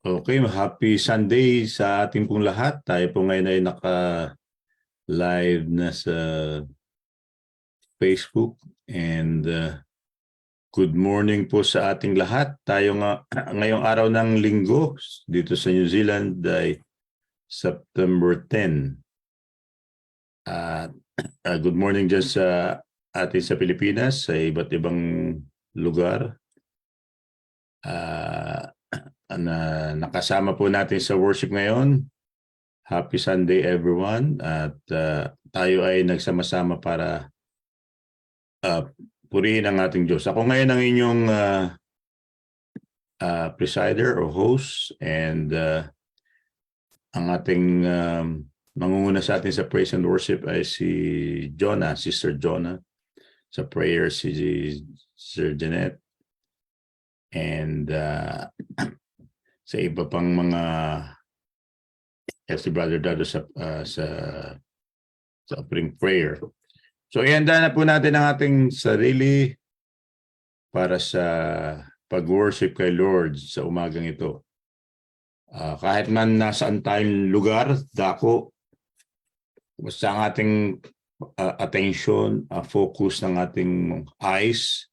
Okay, happy Sunday sa ating pong lahat. Tayo po ngayon ay naka-live na sa Facebook and good morning po sa ating lahat. Tayo nga ngayong araw ng Linggo dito sa New Zealand ay September 10. At good morning dyan sa atin sa Pilipinas, sa iba't ibang lugar. Na nakasama po natin sa worship ngayon. Happy Sunday everyone at tayo ay nagsama-sama para purihin ang ating Diyos. Ako ngayon ang inyong presider or host and ang ating mangunguna sa atin sa praise and worship ay si Jonah, Sister Jonah. Sa prayer si Sir Jeanette and sa iba pang mga si Brother Dado sa opening prayer. So ihanda na po natin ang ating sarili para sa pag-worship kay Lord sa umagang ito. Kahit man nasaan tayong lugar, dako, basta ang ating attention, focus ng ating eyes,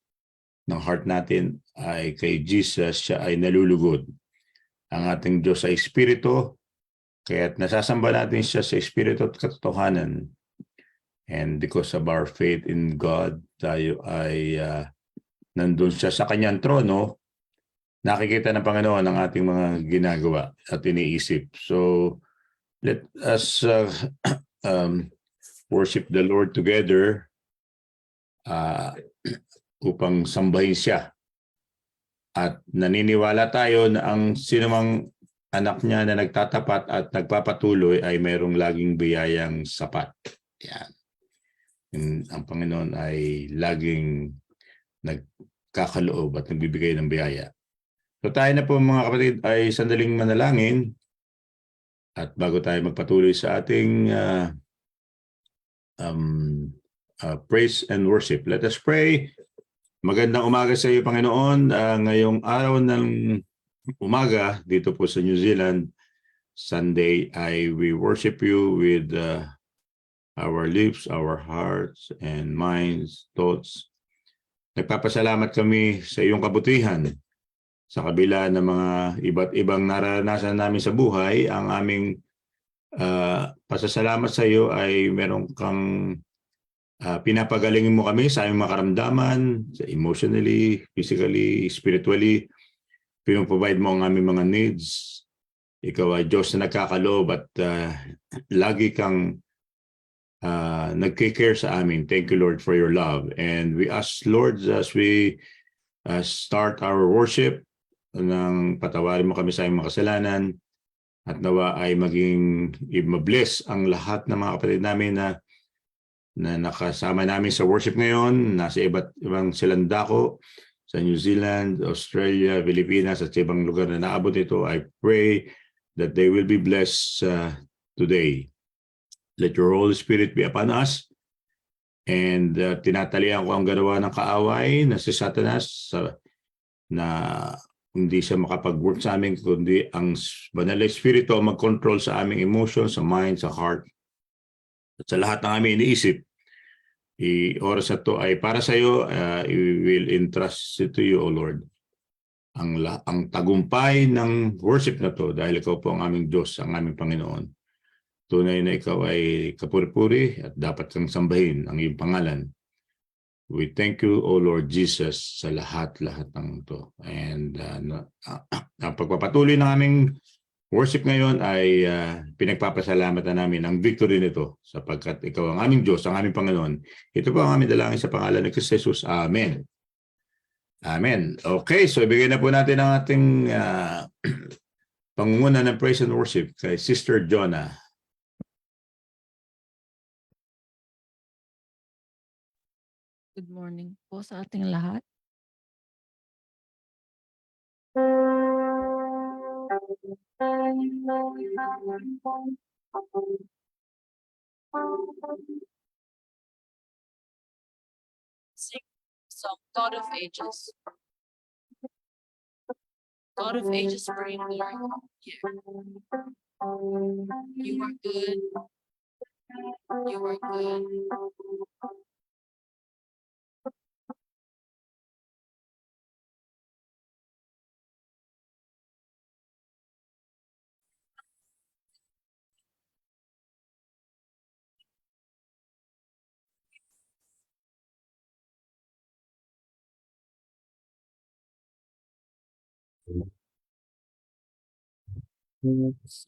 ng heart natin ay kay Jesus, siya ay nalulugod. Ang ating Diyos ay Espiritu, kaya't nasasamba natin siya sa Espiritu at katotohanan. And because of our faith in God, tayo ay nandun siya sa kanyang trono, nakikita ng Panginoon ang ating mga ginagawa at iniisip. So, let us worship the Lord together upang sambahin siya. At naniniwala tayo na ang sinumang anak niya na nagtatapat at nagpapatuloy ay mayroong laging biyayang sapat. Yan. Ang Panginoon ay laging nagkakaloob at nagbibigay ng biyaya. So tayo na po mga kapatid ay sandaling manalangin at bago tayo magpatuloy sa ating praise and worship. Let us pray. Magandang umaga sa iyo, Panginoon. Ngayong araw ng umaga dito po sa New Zealand, Sunday, we worship you with our lips, our hearts, and minds, thoughts. Nagpapasalamat kami sa iyong kabutihan. Sa kabila ng mga iba't ibang naranasan namin sa buhay, ang aming pasasalamat sa iyo ay meron kang pinapagalingin mo kami sa aming makaramdaman, sa emotionally, physically, spiritually. Pinoprovide mo ang aming mga needs. Ikaw ay Diyos na nagkakaloob at lagi kang nagkikare sa amin. Thank you, Lord, for your love. And we ask, Lord, as we start our worship, nang patawarin mo kami sa aming mga kasalanan at nawa ay maging i-bless ang lahat ng mga kapatid namin na nakasama namin sa worship ngayon, nasa iba't ibang silandako sa New Zealand, Australia, Pilipinas at sa ibang lugar na naabot ito. I pray that they will be blessed today. Let your Holy Spirit be upon us. And tinatalian ko ang ganawa ng kaaway na si Satanas na hindi siya makapag-work sa amin, kundi ang Banal na Espiritu ang mag-control sa aming emotions, sa mind, sa heart, at sa lahat ng aming iniisip. Oras na to ay para sa iyo. We will entrust it to you, O Lord. Ang tagumpay ng worship na to dahil ikaw po ang aming Diyos, ang aming Panginoon. Tunay na ikaw ay kapuri-puri at dapat kang sambahin ang iyong pangalan. We thank you, O Lord Jesus, sa lahat-lahat ng ito. And ang pagpapatuloy ng aming worship ngayon ay pinagpapasalamat na namin ang victory nito sapagkat ikaw ang aming Diyos, ang aming Panginoon. Ito po ang aming dalangin sa pangalan ni Kristo Jesus. Amen. Amen. Okay, so ibigay na po natin ang ating pangunguna ng praise and worship kay Sister Jonah. Good morning po sa ating lahat. Sing song, God of Ages. God of ages, reign, glory, you. You are good. You are good. Let's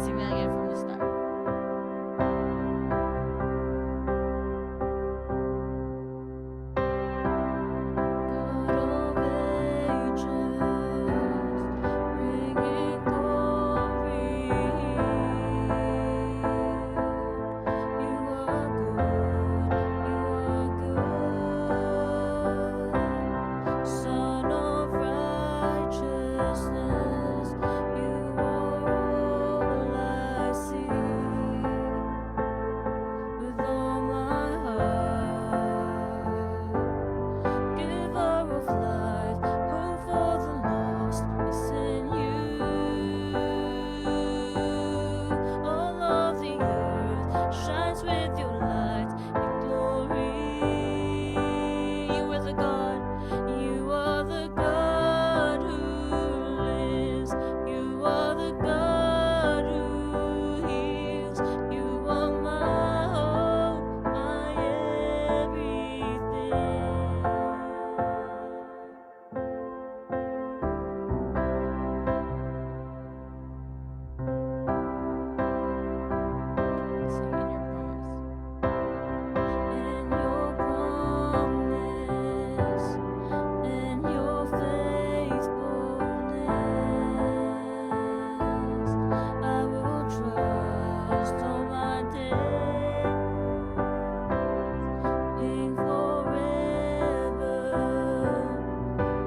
sing that again from the start. God of ages, bringing glory. You are good, Son of righteousness. You are all I see. With all my heart, giver of life, hope for the lost is in you. All of the earth shines with your light and glory. You are the God, you are the God who lives. You are the God who heals. You are my hope, my everything. Sing in your promise. In your promise, in your faithfulness, I will trust all my days. King forever,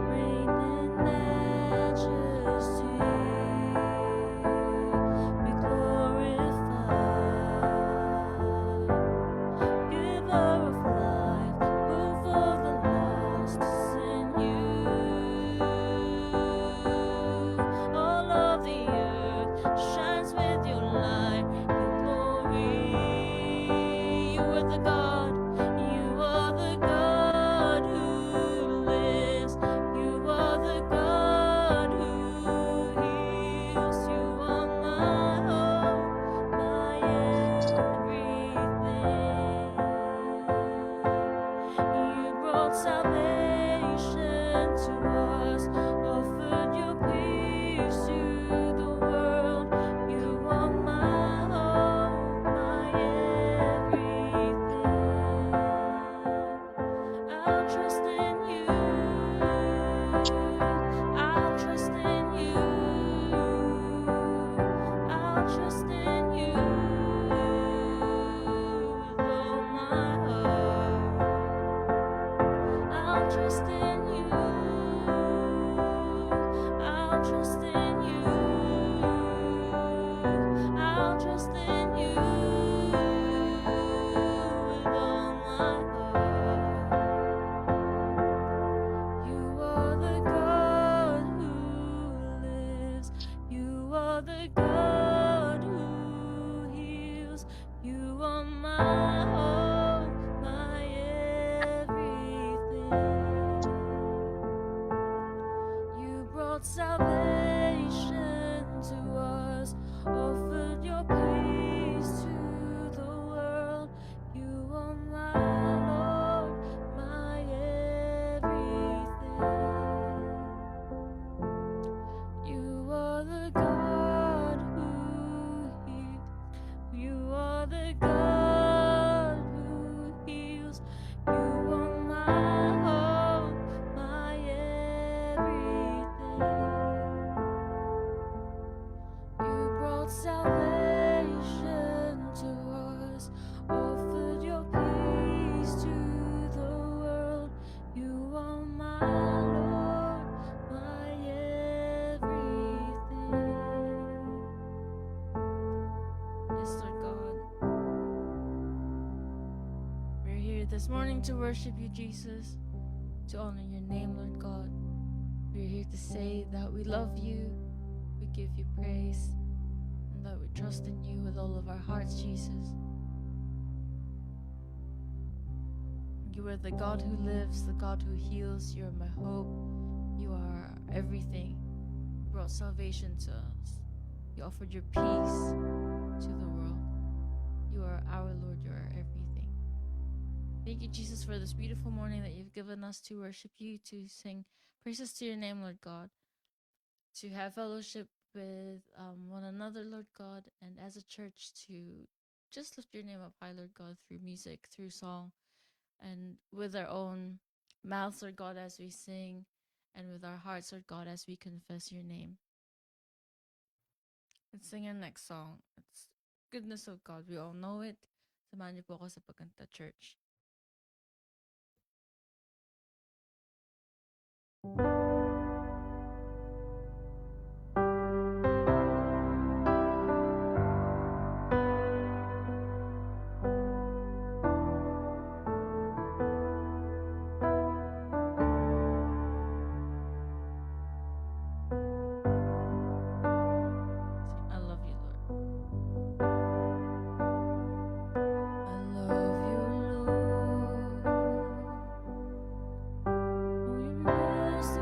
reign in majesty, be glorified. Giver of life, hope for the lost is in you. All of the earth shines with your light and glory. You are the God, you are the God who lives. You are the God who heals. You are my hope, my everything. You brought salvation to us, offered your peace to the world. You are my hope, my everything. I'll trust in you. I'll trust in you. I'll trust in you with all my heart. I'll trust in you. I'll trust in you. I'll trust in you with all my heart. You are the God who lives. You are the God who heals. are my hope, my everything. You brought salvation to us, offered your peace to the world. You are my Lord, my everything. You are the God who heals. You are the God who heals. You are my hope, my everything. You brought salvation to us, offered your peace to the world. You are my Lord, my everything. Yes, Lord God. We're here this morning to worship you, Jesus, to honor your name, Lord God. We're here to say that we love you, we give you praise, and that we trust in you with all of our hearts, Jesus. You are the God who lives, the God who heals. You are my hope. You are everything. You brought salvation to us. You offered your peace to the world. You are our Lord. You are everything. Thank you, Jesus, for this beautiful morning that you've given us to worship you, to sing praises to your name, Lord God, to have fellowship with one another, Lord God, and as a church to just lift your name up high, Lord God, through music, through song, and with our own mouths, Lord God, as we sing, and with our hearts, Lord God, as we confess your name. Let's sing our next song. It's Goodness of God. We all know it. Samahan niyo po ako sa pagkanta, church. I love you, Lord. I love you, Lord. Oh, your mercy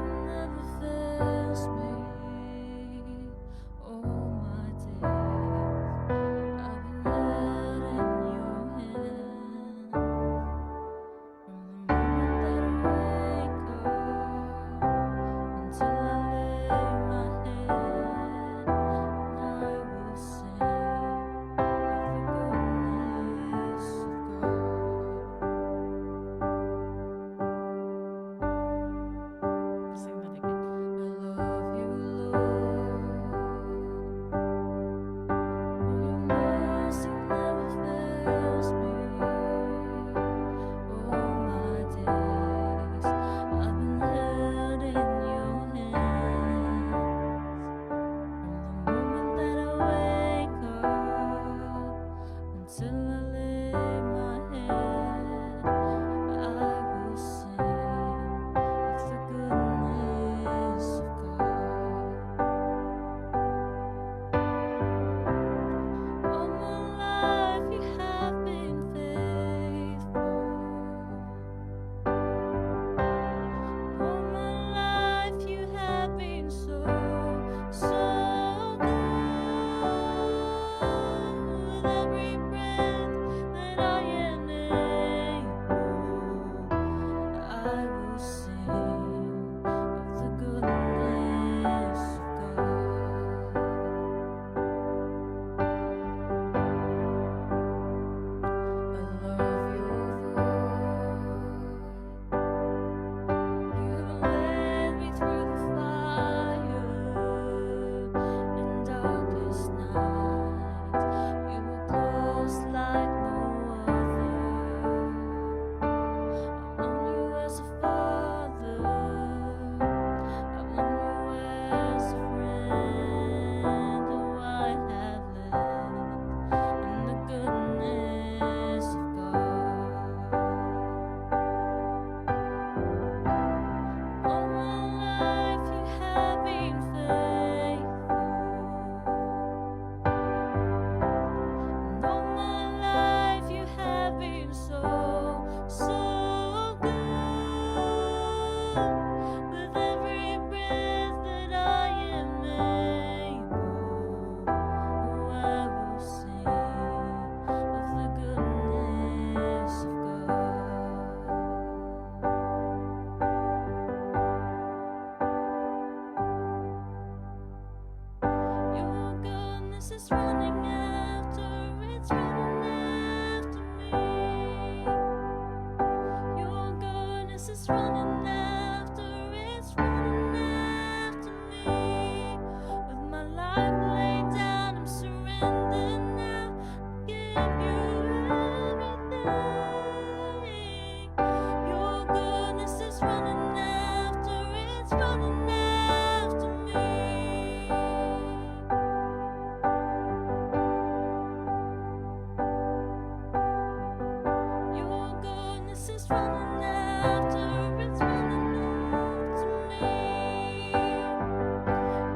running after, it's running after me.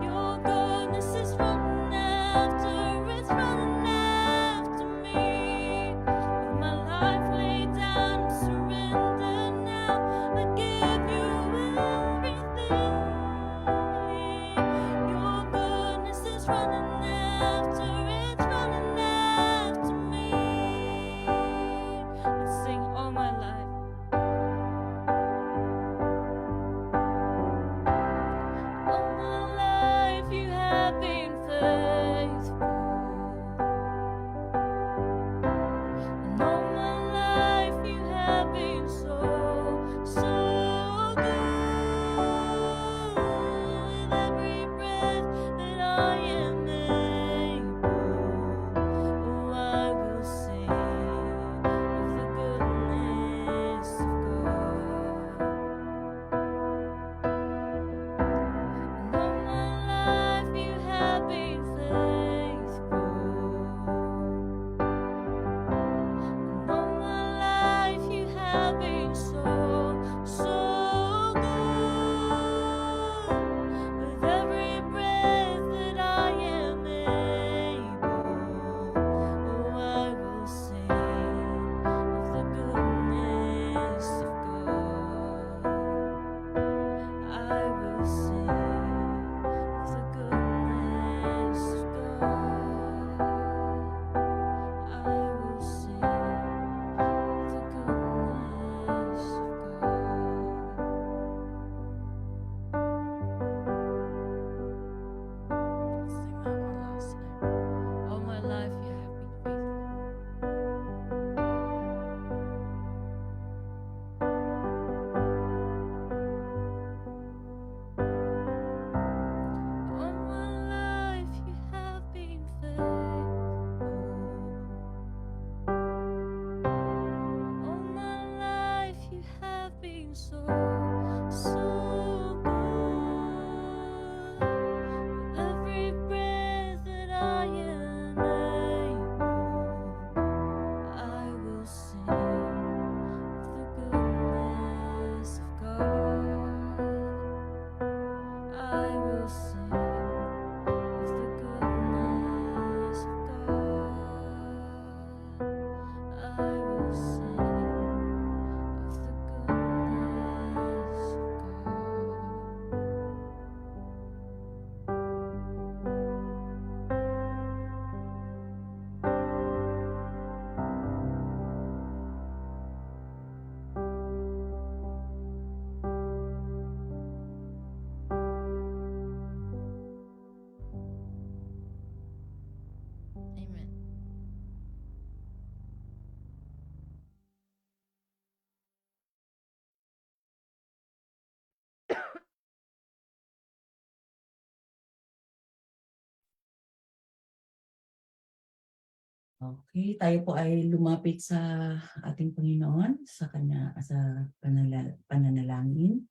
Your goodness is running after, it's running after me. With my life laid down, I'm surrendered now. I give you everything. Your goodness is running after, it's running after me. I sing all my life. All my life you have been faithful. And all my life you have been so, so good. With every breath that I am able, oh, I will sing of the goodness of God. And all my life you have been faithful. And all my life you have been so, so good. With every breath that I am able, oh, I will sing of the goodness of God. I will sing of the goodness of God. I will sing of the goodness of God. Sing that one last time. All my life you have been faithful. All my life you have been faithful. All my life you have been so, so good. With every breath that I am able, I will sing of the goodness of God. I will sing of the goodness of God. I will sing of the goodness of God. Amen. Okay, tayo po ay lumapit sa ating Panginoon sa kanya sa pananalangin.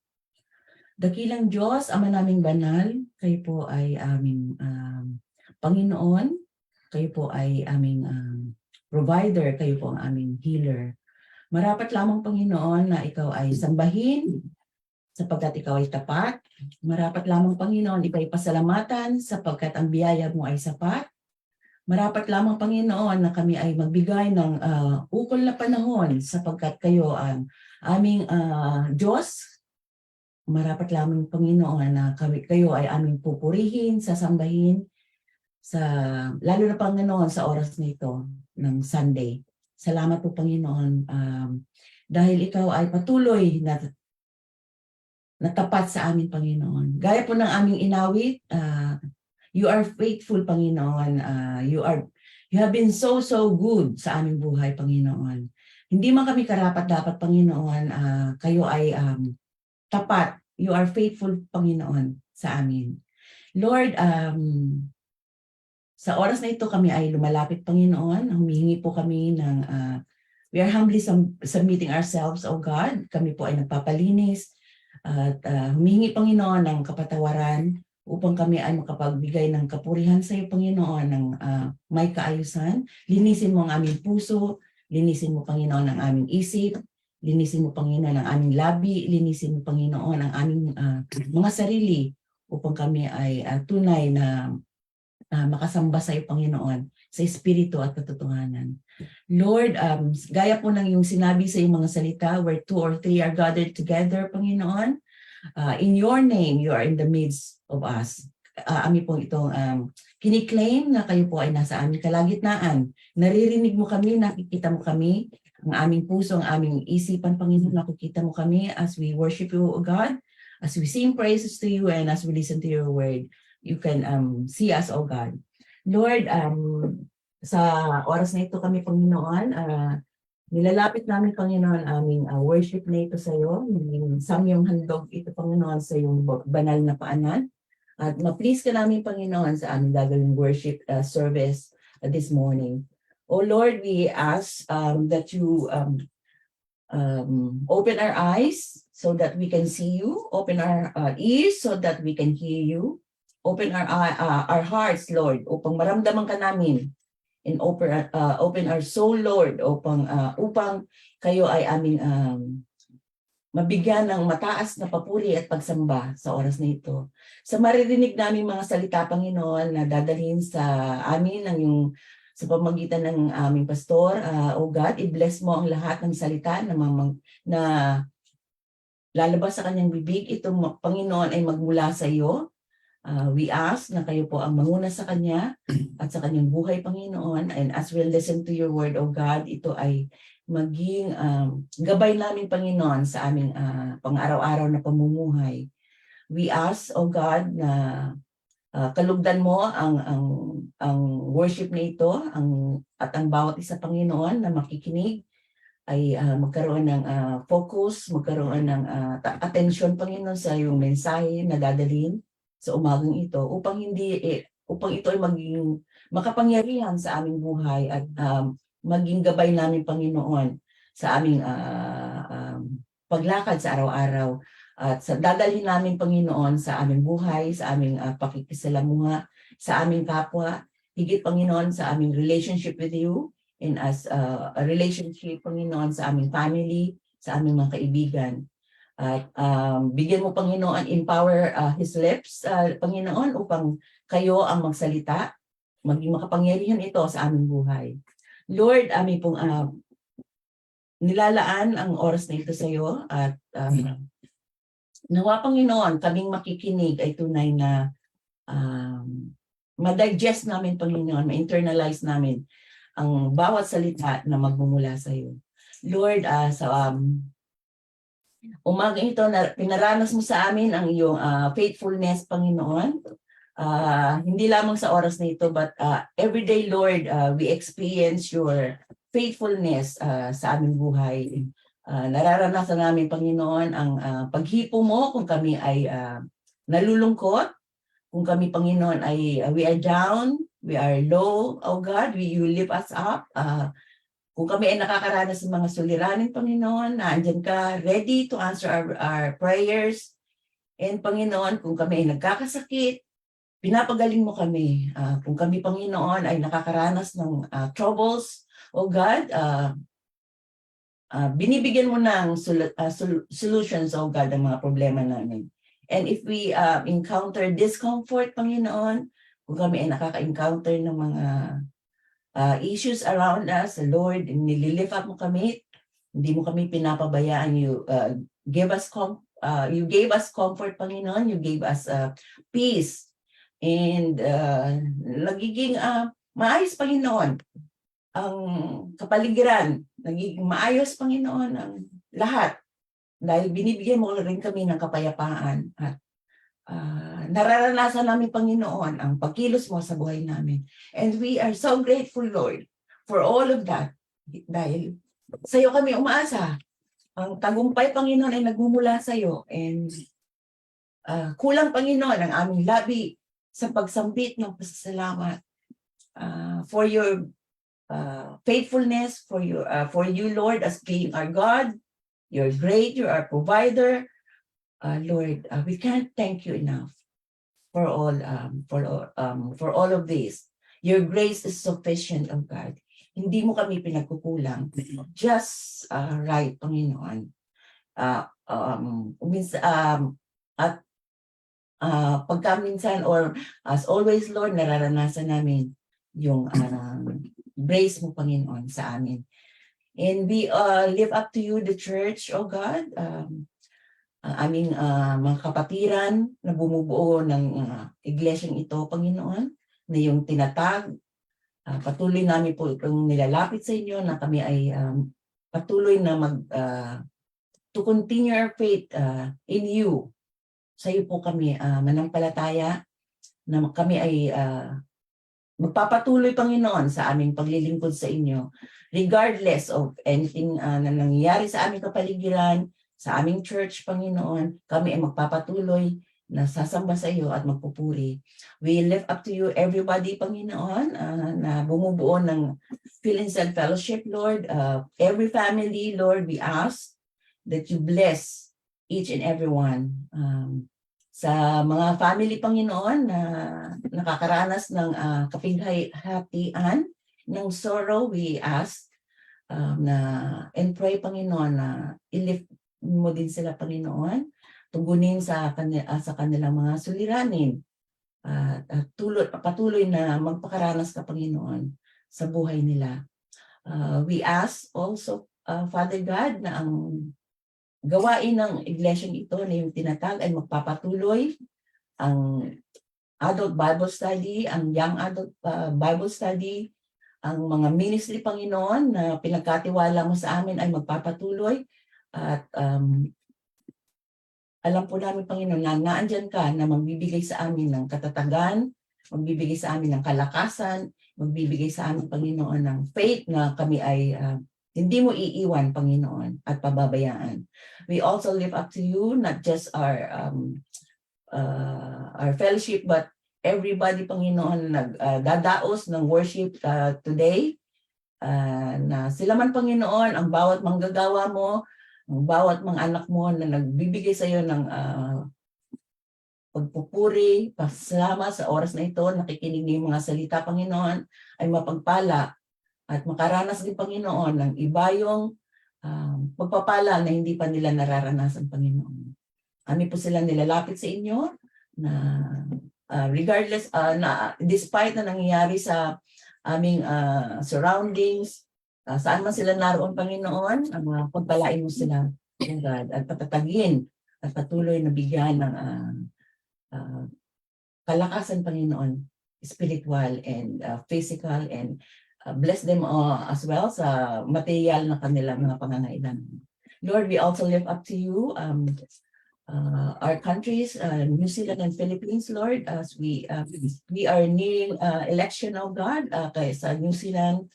Dakilang Diyos, Ama naming banal, kayo po ay aming Panginoon, kayo po ay aming provider, kayo po ang aming healer. Marapat lamang Panginoon na ikaw ay sambahin sapagkat ikaw ay tapat. Marapat lamang Panginoon, ikaw ay pasalamatan sapagkat ang biyaya mo ay sapat. Marapat lamang Panginoon na kami ay magbigay ng ukol na panahon sapagkat kayo ang aming Diyos. Marapat lamang Panginoon na kayo ay aming pupurihin, sasambahin, lalo na Panginoon sa oras na ito ng Sunday. Salamat po Panginoon dahil ikaw ay patuloy na tapat sa amin Panginoon. Gaya po ng aming inawit, you are faithful, Panginoon. You have been so good sa aming buhay, Panginoon. Hindi man kami karapat-dapat, Panginoon. Kayo ay tapat. You are faithful, Panginoon, sa amin. Lord, sa oras na ito kami ay lumalapit, Panginoon. Humihingi po kami ng, we are humbly submitting ourselves, O God. Kami po ay nagpapalinis. At humihingi, Panginoon, ng kapatawaran upang kami ay makapagbigay ng kapurihan sa iyo, Panginoon, ng may kaayusan. Linisin mo ang aming puso, linisin mo, Panginoon, ang aming isip, Linisin mo, Panginoon, ang aming labi. Linisin mo, Panginoon, ang aming mga sarili upang kami ay tunay na makasamba sa iyo, Panginoon, sa Espiritu at katotohanan. Lord, gaya po ng yung sinabi sa iyong mga salita, where 2 or 3 are gathered together, Panginoon, in your name, you are in the midst of us. Ami po itong kiniklaim na kayo po ay nasa aming kalagitnaan. Naririnig mo kami, nakikita mo kami, ang aming puso, ang aming isipan, Panginoon, nakikita mo kami as we worship you, O God, as we sing praises to you, and as we listen to your word. You can see us, O God. Lord, sa oras na ito kami, Panginoon, nilalapit namin, Panginoon, aming worship na ito sa iyo. Samyong handog ito, Panginoon, sa iyong banal na paanan. At ma-please ka namin, Panginoon, sa aming gagawing worship service this morning. Oh Lord, we ask that you open our eyes so that we can see you. Open our ears so that we can hear you. Open our hearts, Lord, upang maramdaman ka namin. And open our soul, Lord, upang kayo ay aming mabigyan ng mataas na papuri at pagsamba sa oras na ito. Sa maririnig namin mga salita, Panginoon, na dadalhin sa amin ng yung sa pamagitan ng aming pastor, O God, i-bless mo ang lahat ng salita na lalabas sa kanyang bibig. Itong Panginoon ay magmula sa iyo. We ask na kayo po ang manguna sa kanya at sa kanyang buhay, Panginoon. And as we listen to your word, O God, ito ay maging gabay namin, Panginoon, sa aming pang-araw-araw na pamumuhay. We ask, O God, na kalugdan mo ang worship na ito at ang bawat isa, Panginoon, na makikinig ay magkaroon ng focus, magkaroon ng atensyon, Panginoon, sa iyong mensahe na dadalhin sa umagang ito upang ito ay maging makapangyarihan sa aming buhay at maging gabay namin, Panginoon, sa aming paglakad sa araw-araw. At dadalhin namin, Panginoon, sa aming buhay, sa aming pakikisalamuha, sa aming kapwa, higit, Panginoon, sa aming relationship with you, and as a relationship, Panginoon, sa aming family, sa aming mga kaibigan. At bigyan mo, Panginoon, empower his lips, Panginoon, upang kayo ang magsalita, maging makapangyarihan ito sa aming buhay. Lord, aming pong nilalaan ang oras na ito sa iyo at nawa, Panginoon, kaming makikinig ay tunay na ma-digest namin, Panginoon, ma-internalize namin ang bawat salita na magmumula sa iyo. Lord, sa umaga ito, pinaranas mo sa amin ang iyong faithfulness, Panginoon. Hindi lamang sa oras na ito, but every day, Lord, we experience your faithfulness sa aming buhay. Nararanasan namin, Panginoon, ang paghipo mo kung kami ay nalulungkot, kung kami, Panginoon, ay we are down, we are low, oh God, you lift us up. Kung kami ay nakakaranas ng mga suliranin, Panginoon, naandyan ka, ready to answer our prayers. And Panginoon, kung kami ay nagkakasakit, pinapagaling mo kami. Kung kami, Panginoon, ay nakakaranas ng troubles, oh God, binibigyan mo ng solutions, oh God, ang mga problema namin. And if we encounter discomfort, Panginoon, kung kami ay nakaka-encounter ng mga issues around us, Lord, nililift up mo kami, hindi mo kami pinapabayaan. You gave us comfort, Panginoon, you gave us peace, and nagiging maayos, Panginoon, ang kapaligiran, nagiging maayos, Panginoon, ang lahat. Dahil binibigyan mo rin kami ng kapayapaan at nararanasan namin, Panginoon, ang pagkilos mo sa buhay namin. And we are so grateful, Lord, for all of that. Dahil sa iyo kami umaasa. Ang tagumpay, Panginoon, ay nagmumula sa iyo. And kulang, Panginoon, ang aming labi sa pagsambit ng pasasalamat for your faithfulness, for you, Lord, as being our God. You're great, you're our provider. Lord, we can't thank you enough for all of this. Your grace is sufficient, oh God. Hindi mo kami pinagkukulang. Just right, Panginoon. At pagka minsan or as always, Lord, nararanasan namin yung grace mo, Panginoon, sa amin. And we lift up to you the church, oh God, aming mga kapatiran na bumubuo ng iglesyang ito, Panginoon, na yung tinatag. Patuloy namin po itong nilalapit sa inyo na kami ay patuloy na to continue our faith in you. Sa iyo po kami manampalataya na kami ay magpapatuloy, Panginoon, sa aming paglilingkod sa inyo regardless of anything na nangyayari sa aming kapaligiran, sa aming church, Panginoon. Kami ay magpapatuloy na sasamba sa iyo at magpupuri. We lift up to you everybody, Panginoon, na bumubuo ng Philins and Fellowship, Lord. Every family, Lord, we ask that you bless each and every one. Sa mga family, Panginoon, na nakakaranas ng kapighatian, ng sorrow, we ask and pray, Panginoon, na i-lift mo din sila, Panginoon, tugunin sa kanilang mga suliranin, at patuloy na magpakaranas ka, Panginoon, sa buhay nila. We ask also, Father God, na ang gawain ng iglesyang ito na yung tinatag ay magpapatuloy. Ang adult Bible study, ang young adult Bible study, ang mga ministry, Panginoon, na pinagkatiwala mo sa amin ay magpapatuloy. At alam po namin, Panginoon, na naandyan ka na magbibigay sa amin ng katatagan, magbibigay sa amin ng kalakasan, magbibigay sa amin, Panginoon, ng faith na kami ay hindi mo iiwan, Panginoon, at pababayaan. We also lift up to you not just our fellowship, but everybody, Panginoon, nagdadaos ng worship today. Na sila man, Panginoon, ang bawat manggagawa mo, ang bawat mga anak mo na nagbibigay sa iyo ng pagpupuri, pasalamat sa oras na ito, nakikinig ng mga salita, Panginoon, ay mapagpala at makaranas din, Panginoon, ng ibayong pagpapala na hindi pa nila nararanasan, Panginoon. Kami po sila nilalapit sa inyo na regardless, na despite na nangyayari sa aming surroundings, saan man sila naroon, Panginoon, pagpalain mo sila, oh God, at patatagin at patuloy na bigyan ng kalakasan, Panginoon, spiritual and physical, and bless them as well sa material na kanilang mga pangangailangan. Lord, we also lift up to you our countries, New Zealand and Philippines, Lord, as we are nearing election, oh God, kaya sa New Zealand,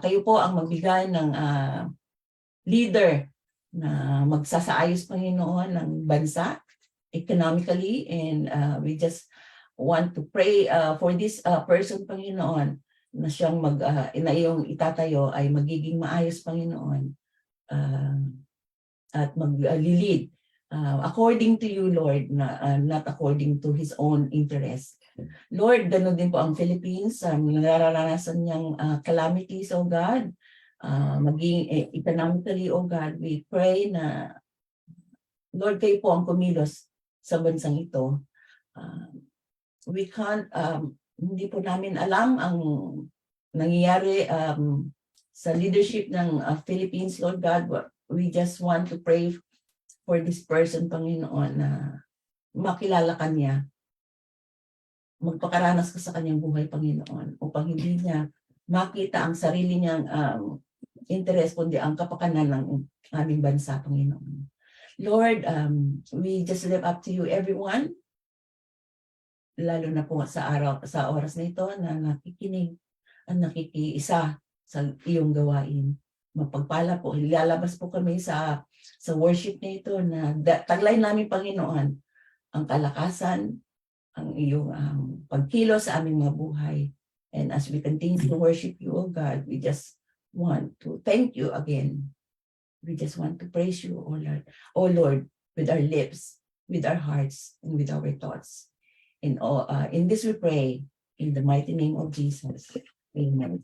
kayo po ang magbigay ng leader na magsasaayos, Panginoon, ng bansa economically, and we just want to pray for this person, Panginoon, na siyang na iyong itatayo ay magiging maayos, Panginoon, at mag-lead according to you, Lord, not according to his own interest. Lord, ganoon din po ang Philippines, nararanasan niyang calamities, oh God, maging economically, oh God, we pray na, Lord, kayo po ang kumilos sa bansang ito. We can't, hindi po namin alam ang nangyayari sa leadership ng Philippines, Lord God, but we just want to pray for this person, Panginoon, na makilala ka niya. Magpakaranas ka sa kanyang buhay, Panginoon, upang hindi niya makita ang sarili niyang interest, kundi ang kapakanan ng aming bansa, Panginoon. Lord, we just lift up to you everyone, lalo na po sa oras na ito na nakikinig at nakikiisa sa iyong gawain. Mapagpala po, ilalabas po kami sa worship na ito na taglay namin, Panginoon, ang kalakasan, ang iyong pagkilos sa aming mga buhay. And as we continue to worship you, oh God, we just want to thank you again. We just want to praise you, oh Lord, with our lips, with our hearts, and with our thoughts. In this we pray, in the mighty name of Jesus. Amen.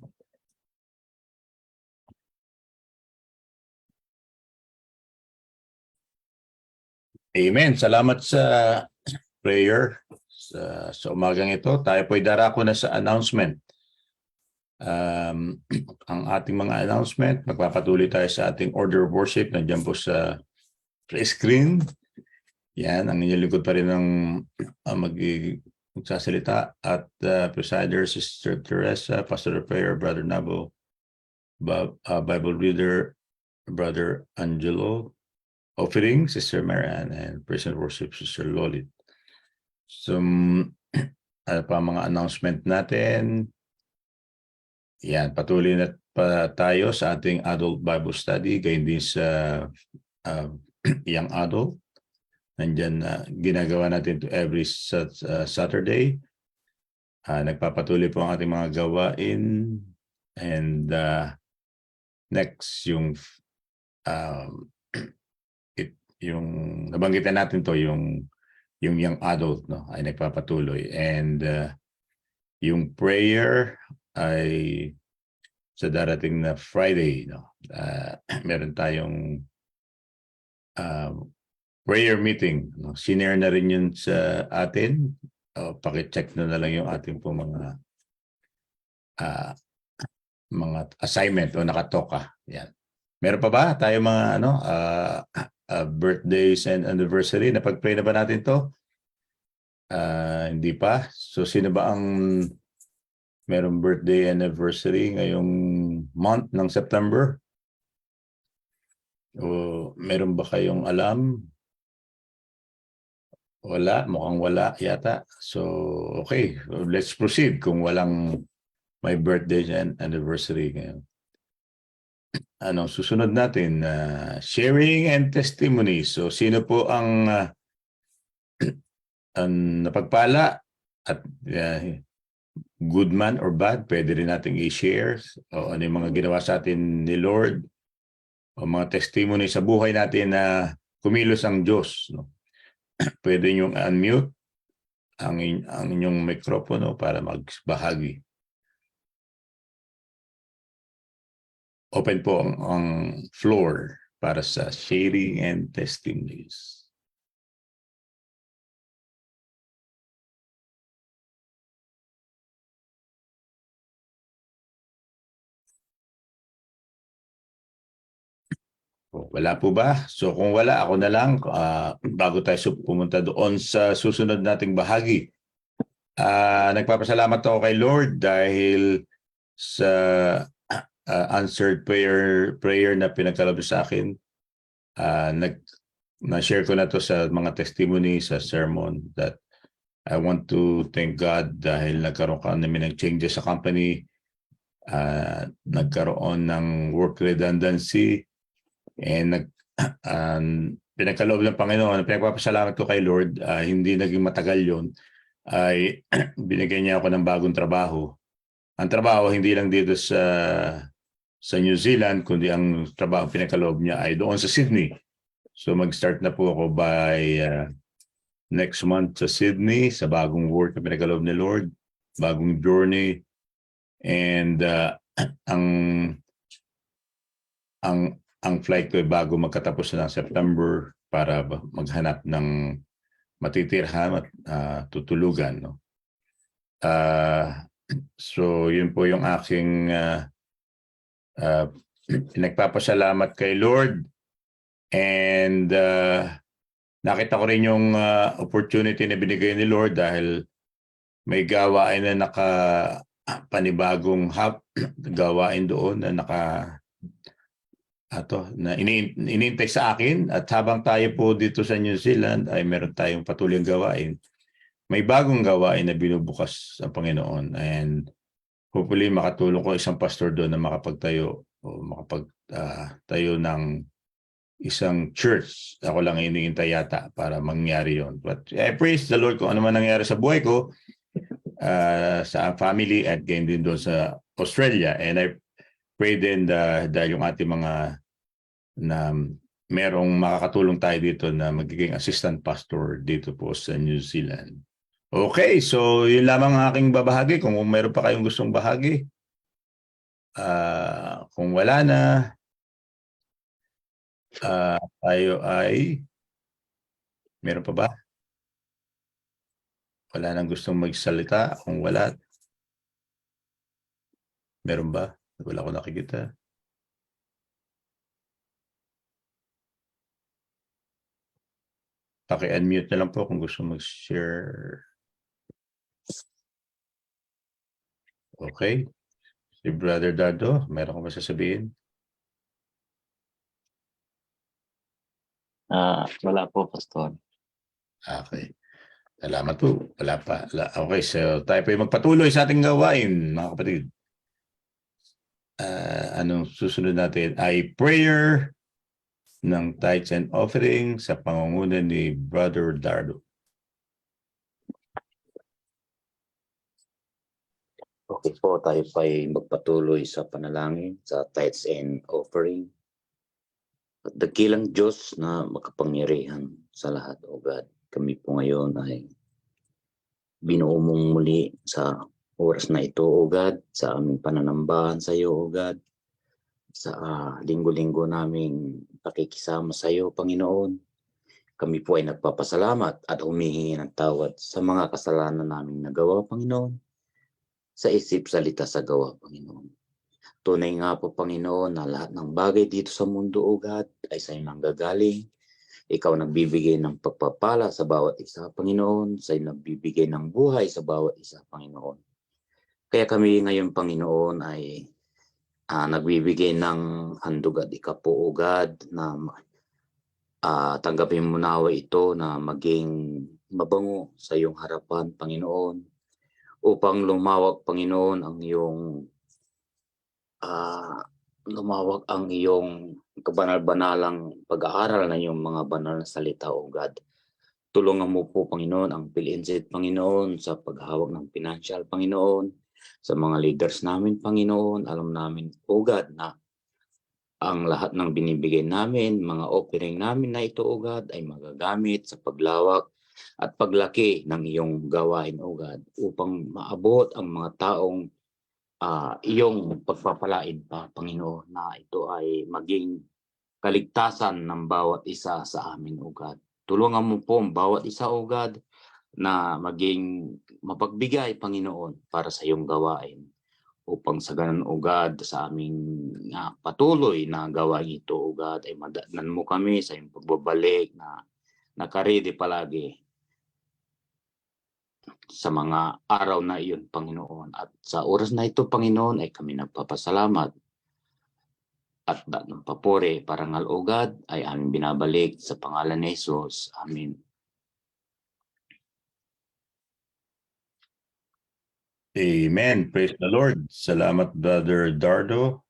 Amen. Salamat sa prayer. Sa umagang ito, tayo po'y darako na sa announcement. Ang ating mga announcement, magpapatuloy tayo sa ating order of worship. Nandiyan po sa screen. Yan, ang inyong lingkod pa rin ng magsasalita. At presider, Sister Teresa, Pastor of Prayer, Brother Nabo, Bible reader, Brother Angelo, offering, Sister Marian, and praise and worship, Sister Lolit. Some ano pa mga announcement natin. Yan, patuloy na pa tayo sa ating adult Bible study, gayon din sa young adult. Nandyan ginagawa natin to every Saturday. Nagpapatuloy po ang ating mga gawain. And next, yung yung nabanggitan natin to, yung young adult, no, ay nagpapatuloy. And yung prayer ay sa darating na Friday, no, meron tayong prayer meeting, no. Sinare na rin yun sa atin. Paki-check na lang yung ating po mga assignment o nakatoka. Yan. Meron pa ba tayo mga birthdays and anniversary? Napag-pray na ba natin to? Hindi pa. So sino ba ang merong birthday anniversary ngayong month ng September? O meron ba kayong alam? Wala, mukhang wala yata. So okay, let's proceed kung walang may birthday and anniversary ngayon. Susunod natin, sharing and testimony. So sino po ang napagpala at good man or bad, pwede rin nating i-share o ano yung mga ginawa sa atin ni Lord o mga testimony sa buhay natin na kumilos ang Diyos, no? Pwede niyong unmute ang inyong mikropono para magbahagi. Open po ang floor para sa sharing and testimonies. Wala po ba? So kung wala, ako na lang bago tayo pumunta doon sa susunod nating bahagi. Nagpapasalamat ako kay Lord dahil sa answered prayer na pinagkaloob sa akin. Na-share ko na to sa mga testimony sa sermon that I want to thank God dahil nagkaroon kami ng changes sa company. Nagkaroon ng work redundancy and pinagkaloob ng Panginoon. Pinagpapasalamat ko kay Lord, hindi naging matagal yon ay binigyan niya ako ng bagong trabaho. Ang trabaho hindi lang dito sa New Zealand, kundi ang trabaho pinagkaloob niya ay doon sa Sydney. So mag-start na po ako by next month sa Sydney sa bagong work na pinagkaloob ni Lord, bagong journey. And ang flight ko ay bago magkatapos na ng September para maghanap ng matitirhan at tutulugan, no? So yun po yung aking pinagpapasalamat kay Lord. And nakita ko rin yung opportunity na binigay ni Lord dahil may gawain na panibagong gawain doon na na iniintay sa akin. At habang tayo po dito sa New Zealand ay meron tayong patuloy gawain. May bagong gawain na binubukas ang Panginoon, and hopefully makatulong ko isang pastor doon na makapagtayo o makapagtayo ng isang church. Ako lang iniintay yata para mangyari yon. But I praise the Lord kung ano man nangyari sa buhay ko, sa family at gain din doon sa Australia. And I pray din dahil yung ating mga na merong makakatulong tayo dito na magiging assistant pastor dito po sa New Zealand. Okay, so yun lamang ang aking babahagi. Kung meron pa kayong gustong bahagi, kung wala na, tayo ay Meron pa ba? Wala nang gustong magsalita? Kung wala, meron ba? Wala ko nakikita. Paki-unmute na lang po kung gusto mag-share. Okay. Si Brother Dado, meron ko ba sasabihin? Wala po, Pastor. Okay. Salamat po. Wala pa. Okay, so tayo po ay magpatuloy sa ating gawain, mga kapatid. Anong susunod natin ay prayer ng tithes and offering sa pangunguna ni Brother Dardo. Okay po, tayo pa ay magpatuloy sa panalangin, sa tithes and offering. At dakilang Diyos na makapangyarihan sa lahat, O God. Kami po ngayon ay binuo mong muli sa oras na ito, O God, sa aming pananambahan sa iyo, O God. Sa linggo-linggo naming pakikisama sa iyo, Panginoon. Kami po ay nagpapasalamat at humihingi ng tawad sa mga kasalanan naming nagawa, Panginoon. Sa isip, salita, sa gawa, Panginoon. Tunay nga po, Panginoon, na lahat ng bagay dito sa mundo, O God, ay sa iyo nanggagaling. Ikaw nagbibigay ng pagpapala sa bawat isa, Panginoon. Sa iyo nagbibigay ng buhay sa bawat isa, Panginoon. Kaya kami ngayon, Panginoon, ay nagbibigay ng handog at ikapo, O God, na tanggapin mo nawa ito na maging mabango sa iyong harapan, Panginoon. Upang lumawak, Panginoon, ang iyong kabanal-banalang pag-aaral ng iyong mga banal na salita, O God. Tulungan mo po, Panginoon, ang PhilInsight, Panginoon, sa paghawak ng financial, Panginoon, sa mga leaders namin, Panginoon. Alam namin, O God, na ang lahat ng binibigay namin, mga offering namin na ito, O God, ay magagamit sa paglawak at paglaki ng iyong gawain, O God, upang maabot ang mga taong iyong pagpapalain pa, Panginoon, na ito ay maging kaligtasan ng bawat isa sa amin, O God. Tulungan mo po ang bawat isa, O God, na maging mapagbigay, Panginoon, para sa iyong gawain. Upang sa ganun, O God, sa aming patuloy na gawain ito, O God, ay madaanan mo kami sa iyong pagbabalik na nakaredy palagi sa mga araw na iyon, Panginoon. At sa oras na ito, Panginoon, ay kami nagpapasalamat at ng papuri, parangal, O God, ay aming binabalik sa pangalan ni Jesus. Amen. Amen. Praise the Lord. Salamat, Brother Dardo,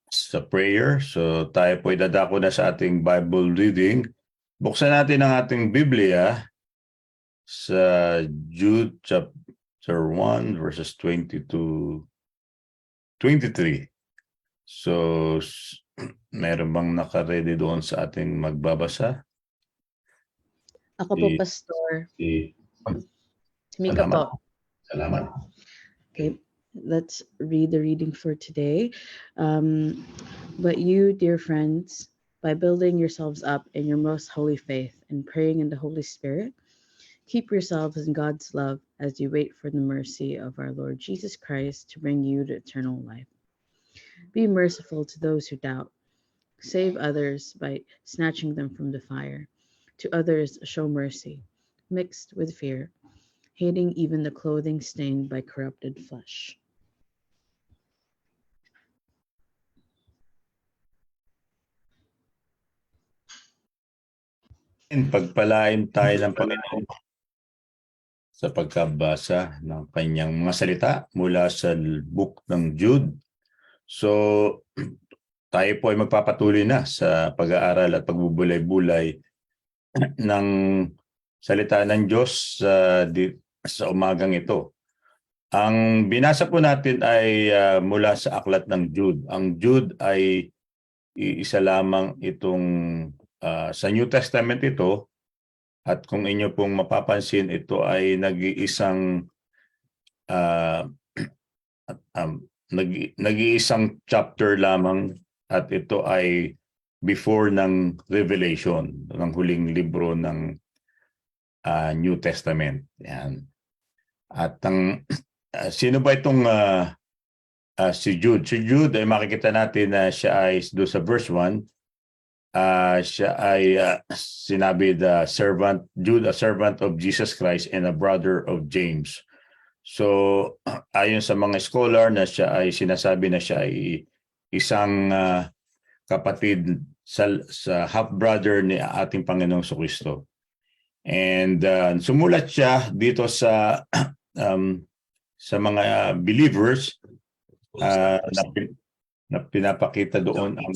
sa prayer. So tayo po ay dadako na sa ating Bible reading. Buksan natin ang ating Biblia sa Jude chapter 1 verses 20 to 23. So meron bang nakaredy doon sa ating magbabasa? Ako po, Si- Pastor. Si Mika Salamat. po. Salamat. Okay, let's read the reading for today. But you, dear friends, by building yourselves up in your most holy faith and praying in the Holy Spirit, keep yourselves in God's love as you wait for the mercy of our Lord Jesus Christ to bring you to eternal life. Be merciful to those who doubt. Save others by snatching them from the fire. To others, show mercy, mixed with fear, hating even the clothing stained by corrupted flesh. Pagpalain tayo ng Panginoon sa pagkabasa ng kanyang mga salita mula sa book ng Jude. So, tayo po ay magpapatuloy na sa pag-aaral at pagbubulay-bulay ng salita ng Diyos sa umagang ito. Ang binasa po natin ay mula sa aklat ng Jude. Ang Jude ay isa lamang itong sa New Testament ito, at kung inyo pong mapapansin, ito ay nag-iisang nag-iisang chapter lamang, at ito ay before ng Revelation, ng huling libro ng New Testament. Yan. At ang sino ba itong si Jude? Si Jude ay makikita natin na siya ay do sa verse 1. Siya ay sinabi the servant, Jude, a servant of Jesus Christ and a brother of James. So ayon sa mga scholar na siya ay sinasabi na siya ay isang kapatid sa half-brother ni ating Panginoong Jesucristo. And sumulat siya dito sa mga believers na pinapakita doon ang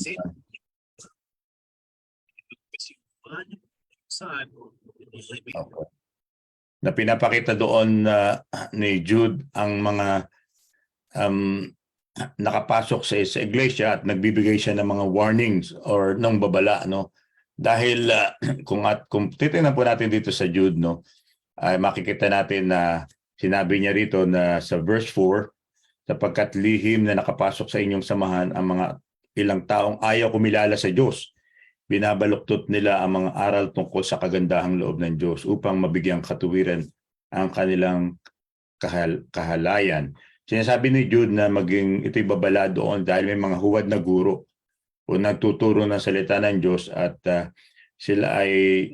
na pinapakita doon ni Jude ang mga nakapasok sa iglesia at nagbibigay siya ng mga warnings or ng babala, no? Dahil kung titingnan po natin dito sa Jude, no, ay makikita natin na sinabi niya rito na sa verse 4, sapagkat lihim na nakapasok sa inyong samahan ang mga ilang taong ayaw kumilala sa Diyos. Binabaluktot nila ang mga aral tungkol sa kagandahang loob ng Diyos upang mabigyang katuwiran ang kanilang kahalayan. Sinasabi ni Jude na maging ito'y babala doon dahil may mga huwad na guro o nagtuturo ng salita ng Diyos at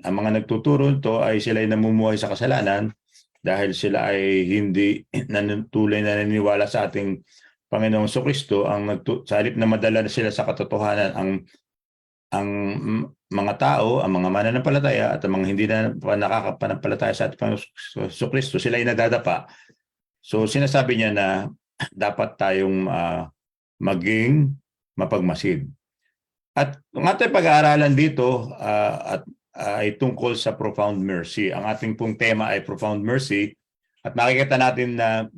ang mga nagtuturo nito ay sila ay namumuhay sa kasalanan dahil sila ay hindi tunay na naniniwala sa ating Panginoong Jesucristo. Sa halip na madala na sila sa katotohanan ang mga tao, ang mga mananampalataya at ang mga hindi na nakakapanampalataya sa ating Panginoong Jesucristo, sila ay nadadapa. So sinasabi niya na dapat tayong maging mapagmasid. At ang ating pag-aaralan dito ay tungkol sa profound mercy. Ang ating pong tema ay profound mercy. At makikita natin na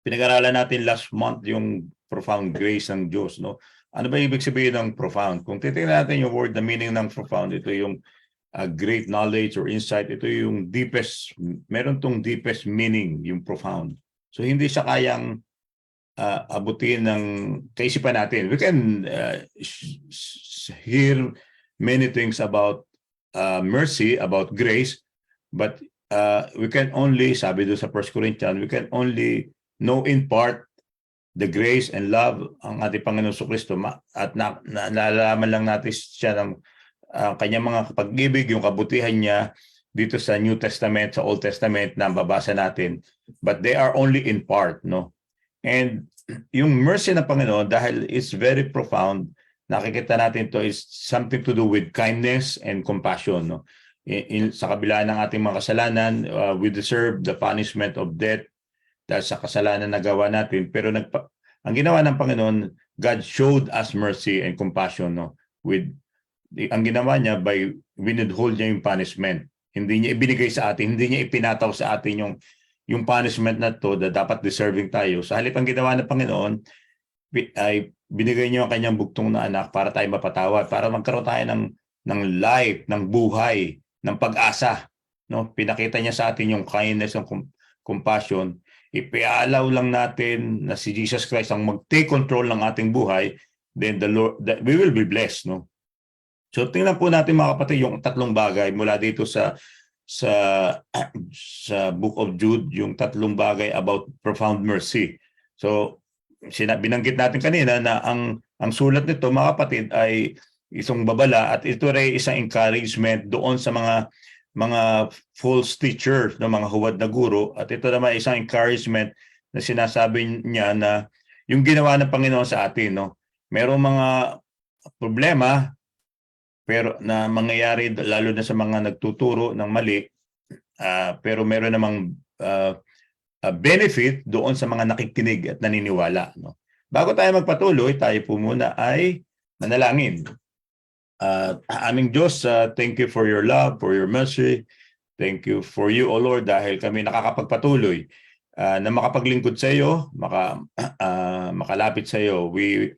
pinag-aralan natin last month yung profound grace ng Diyos. No? Ano ba ibig sabihin ng profound? Kung titingnan natin yung word, the meaning ng profound, ito yung great knowledge or insight. Ito yung deepest, meron tong deepest meaning, yung profound. So hindi siya kayang abutin ng kaisipan natin. We can hear many things about mercy, about grace, but we can only, sabi doon sa 1 Corinthians, we can only know in part the grace and love ang ating Panginoon Jesucristo at nalalaman lang natin siya ng kanyang mga pag-ibig, yung kabutihan niya dito sa New Testament, sa Old Testament na babasa natin. But they are only in part, no? And yung mercy ng Panginoon, dahil it's very profound, nakikita natin to is something to do with kindness and compassion, no? Sa kabila ng ating mga kasalanan, we deserve the punishment of death dahil sa kasalanan na gawa natin. Pero ang ginawa ng Panginoon, God showed us mercy and compassion, no? Ang ginawa niya by withhold niya yung punishment. Hindi niya ibinigay sa atin, hindi niya ipinataw sa atin yung punishment na to na dapat deserving tayo. Sa halip ang ginawa ng Panginoon ay binigay niya ang kanyang bugtong na anak para tayo mapatawad, para magkaroon tayo ng life, ng buhay, ng pag-asa. No? Pinakita niya sa atin yung kindness and compassion. Ipialaw lang natin na si Jesus Christ ang mag-take control ng ating buhay, then we will be blessed. No? So tingnan po natin mga kapatid yung tatlong bagay mula dito sa Book of Jude, yung tatlong bagay about profound mercy. So binanggit natin kanina na ang sulat nito mga kapatid ay isang babala at ito ay isang encouragement doon sa mga false teachers, no, mga huwad na guro, at ito naman isang encouragement na sinasabi niya na yung ginawa ng Panginoon sa atin, no, merong mga problema pero na mangyayari lalo na sa mga nagtuturo ng mali, pero meron namang benefit doon sa mga nakikinig at naniniwala, no. Bago tayo magpatuloy, tayo po muna ay manalangin. Aming Diyos, thank you for your love, for your mercy. Thank you for you, O Lord, dahil kami nakakapagpatuloy na makapaglingkod sa iyo, makalapit sa iyo. We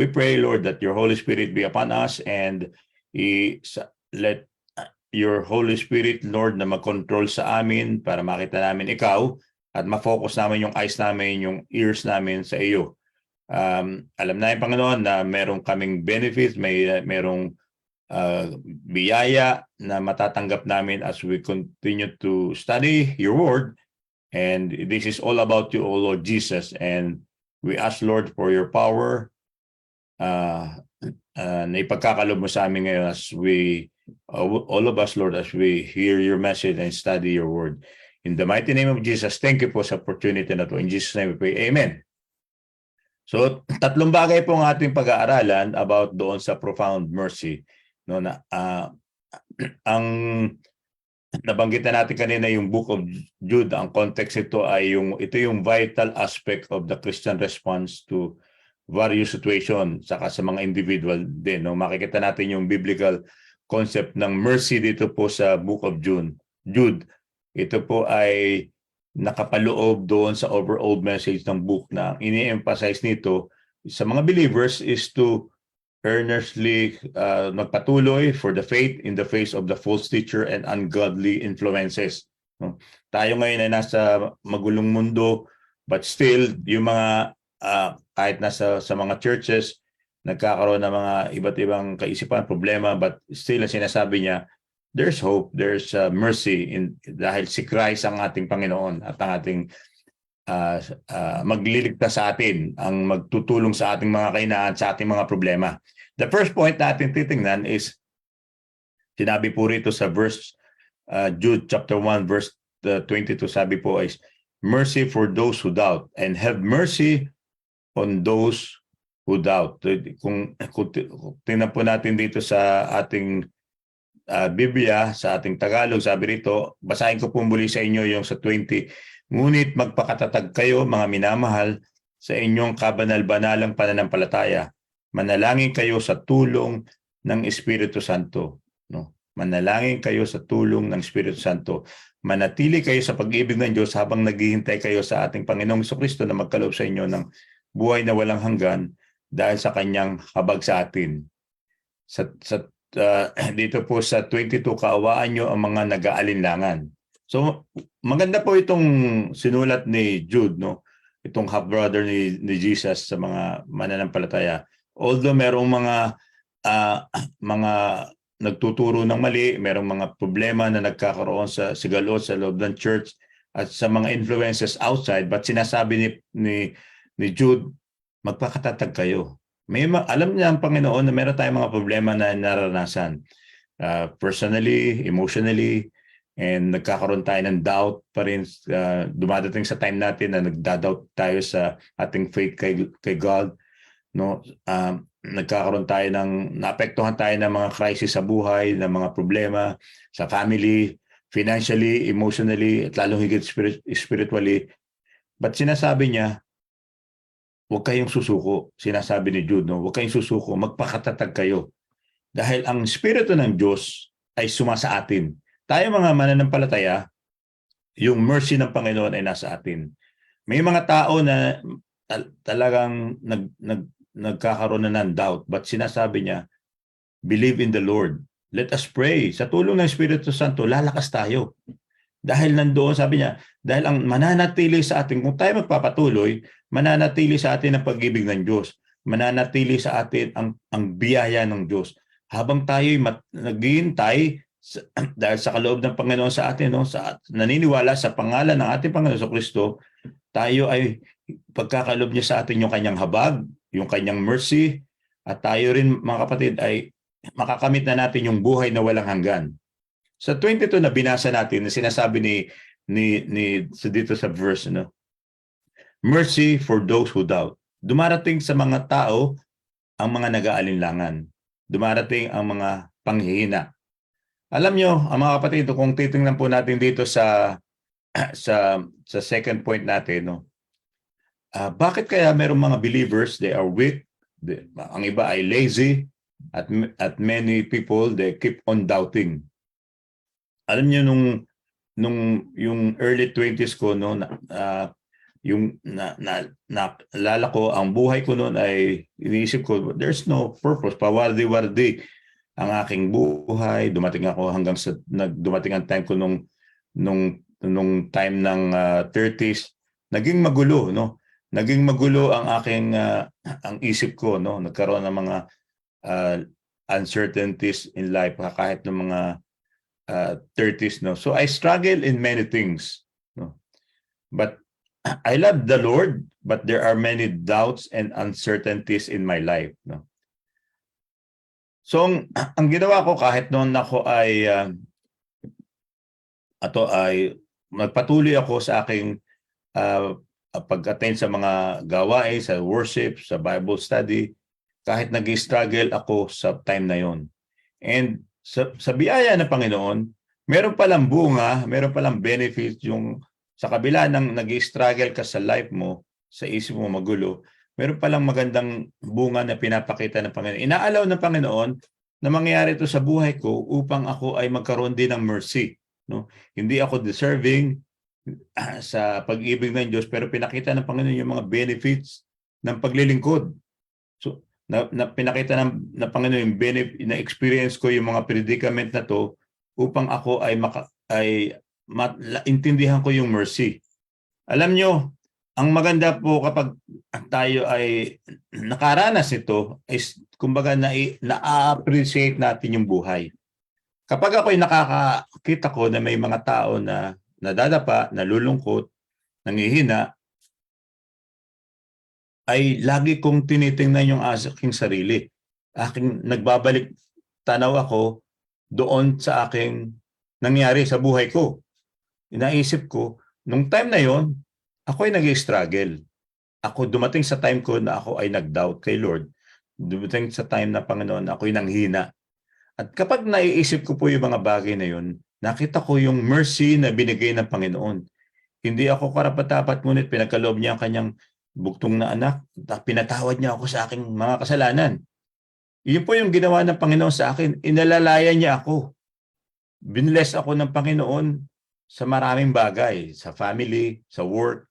pray, Lord, that your Holy Spirit be upon us and let your Holy Spirit, Lord, na mag-control sa amin para makita namin ikaw at ma-focus namin yung eyes namin, yung ears namin sa iyo. Alam na yung Panginoon na merong kaming benefits, merong biyaya na matatanggap namin as we continue to study your word. And this is all about you, O Lord Jesus. And we ask, Lord, for your power na ipagkakalob mo sa amin ngayon as we, all of us, Lord, as we hear your message and study your word. In the mighty name of Jesus, thank you po sa opportunity na to. In Jesus' name we pray, amen. So, tatlong bagay po ang ating pag-aaralan about doon sa profound mercy. No, na, ang nabanggit na natin kanina yung Book of Jude, ang context ito ay ito yung vital aspect of the Christian response to various situation, saka sa mga individual din. No? Makikita natin yung biblical concept ng mercy dito po sa Book of Jude. Ito po ay nakapaloob doon sa overall message ng book na ini-emphasize nito sa mga believers is to earnestly magpatuloy for the faith in the face of the false teacher and ungodly influences. No? Tayo ngayon ay nasa magulong mundo, but still yung mga kahit nasa sa mga churches nagkakaroon ng mga iba't ibang kaisipan, problema, but still ang sinasabi niya, there's hope, there's mercy dahil si Christ ang ating Panginoon at ang ating magliligtas sa atin, ang magtutulong sa ating mga kahinaan, sa ating mga problema. The first point natin titingnan is, sinabi po rito sa verse, Jude chapter 1 verse 22, sabi po is, mercy for those who doubt and have mercy on those who doubt. Kung tingnan po natin dito sa ating Biblia, sa ating Tagalog, sabi rito, basahin ko po muli sa inyo yung sa 20. Ngunit magpakatatag kayo, mga minamahal, sa inyong kabanal-banalang pananampalataya. Manalangin kayo sa tulong ng Espiritu Santo. No? Manalangin kayo sa tulong ng Espiritu Santo. Manatili kayo sa pag-ibig ng Diyos habang naghihintay kayo sa ating Panginoong Jesucristo na magkaloob sa inyo ng buhay na walang hanggan dahil sa kanyang habag sa atin. Dito po sa 22, kaawaan nyo ang mga nag-aalinlangan. So maganda po itong sinulat ni Jude, no? Itong half-brother ni Jesus sa mga mananampalataya. Although merong mga nagtuturo ng mali, merong mga problema na nagkakaroon sa sigalot sa loob ng church at sa mga influences outside, but sinasabi ni Jude, magpakatatag kayo. Alam niya ang Panginoon na meron tayong mga problema na naranasan. Personally, emotionally, and nagkakaroon tayo ng doubt pa rin. Dumadating sa time natin na nagda-doubt tayo sa ating faith kay God. No? Nagkakaroon tayo naapektuhan tayo ng mga crisis sa buhay, ng mga problema sa family, financially, emotionally, at lalong higit spiritually. But sinasabi niya, huwag kayong susuko. Sinasabi ni Jude, no? Huwag kayong susuko, magpakatatag kayo. Dahil ang Espiritu ng Diyos ay sumasa atin. Tayo mga mananampalataya, yung mercy ng Panginoon ay nasa atin. May mga tao na talagang nagkakaroon na ng doubt, but sinasabi niya, believe in the Lord. Let us pray. Sa tulong ng Espiritu Santo, lalakas tayo. Dahil nandoon, sabi niya, dahil ang mananatili sa atin, kung tayo magpapatuloy, mananatili sa atin ang pag-ibig ng Diyos. Mananatili sa atin ang biyaya ng Diyos. Habang tayo'y naghihintay dahil sa kaloob ng Panginoon sa atin, no, naniniwala sa pangalan ng ating Panginoon sa Kristo, tayo ay pagkakaloob niya sa atin yung kanyang habag, yung kanyang mercy, at tayo rin, mga kapatid, ay makakamit na natin yung buhay na walang hanggan. Sa 22 na binasa natin, na sinasabi dito sa verse, no? Mercy for those who doubt. Dumarating sa mga tao ang mga nag-aalinlangan. Dumarating ang mga panghihina. Alam nyo, ang mga kapatid, kung titingnan po natin dito sa second point natin, no? Bakit kaya merong mga believers, they are weak, ang iba ay lazy, at many people, they keep on doubting. Alam niyo nung yung early 20s ko, no, naalala ko, ang buhay ko noon ay iniisip ko, there's no purpose, pawardi-wardi ang aking buhay. Dumating ako hanggang sa dumating ang time ko nung time ng 30s, naging magulo, no. naging magulo ang aking ang isip ko, no? Nagkaroon ng mga uncertainties in life kahit ng mga 30s, no? So I struggle in many things, no? But I love the Lord, but there are many doubts and uncertainties in my life, no? So ang ginawa ko kahit noon ako ay magpatuloy ako sa aking pag-attend sa mga gawain, sa worship, sa Bible study, kahit nag-struggle ako sa time na yon. And sa biyaya ng Panginoon, meron palang bunga, meron palang benefit yung sa kabila ng nag-struggle ka sa life mo, sa isip mo magulo, meron palang magandang bunga na pinapakita ng Panginoon. Inaalaw ng Panginoon na mangyari ito sa buhay ko upang ako ay magkaroon din ng mercy, no? Hindi ako deserving sa pag-ibig ng Diyos, pero pinakita ng Panginoon yung mga benefits ng paglilingkod. So, pinakita ng Panginoon yung benefit, na-experience ko yung mga predicament na to upang ako ay intindihan ko yung mercy. Alam nyo, ang maganda po kapag tayo ay nakaranas ito is kumbaga na-appreciate natin yung buhay. Kapag ako ay nakakakita ko na may mga tao na nadadapa, nalulungkot, nangihina, ay lagi kong tinitingnan yung aking sarili. Nagbabalik tanaw ako doon sa aking nangyari sa buhay ko. Inaisip ko, nung time na yon, ako ay nag-struggle. Dumating sa time ko na ako ay nag-doubt kay Lord. Dumating sa time na Panginoon, ako ay nanghina. At kapag naiisip ko po yung mga bagay na yun, nakita ko yung mercy na binigay ng Panginoon. Hindi ako karapat-dapat, ngunit pinagkaloob niya ang kanyang bugtong na anak. Pinatawad niya ako sa aking mga kasalanan. Yun po yung ginawa ng Panginoon sa akin. Inalalaya niya ako. Binless ako ng Panginoon sa maraming bagay, sa family, sa work,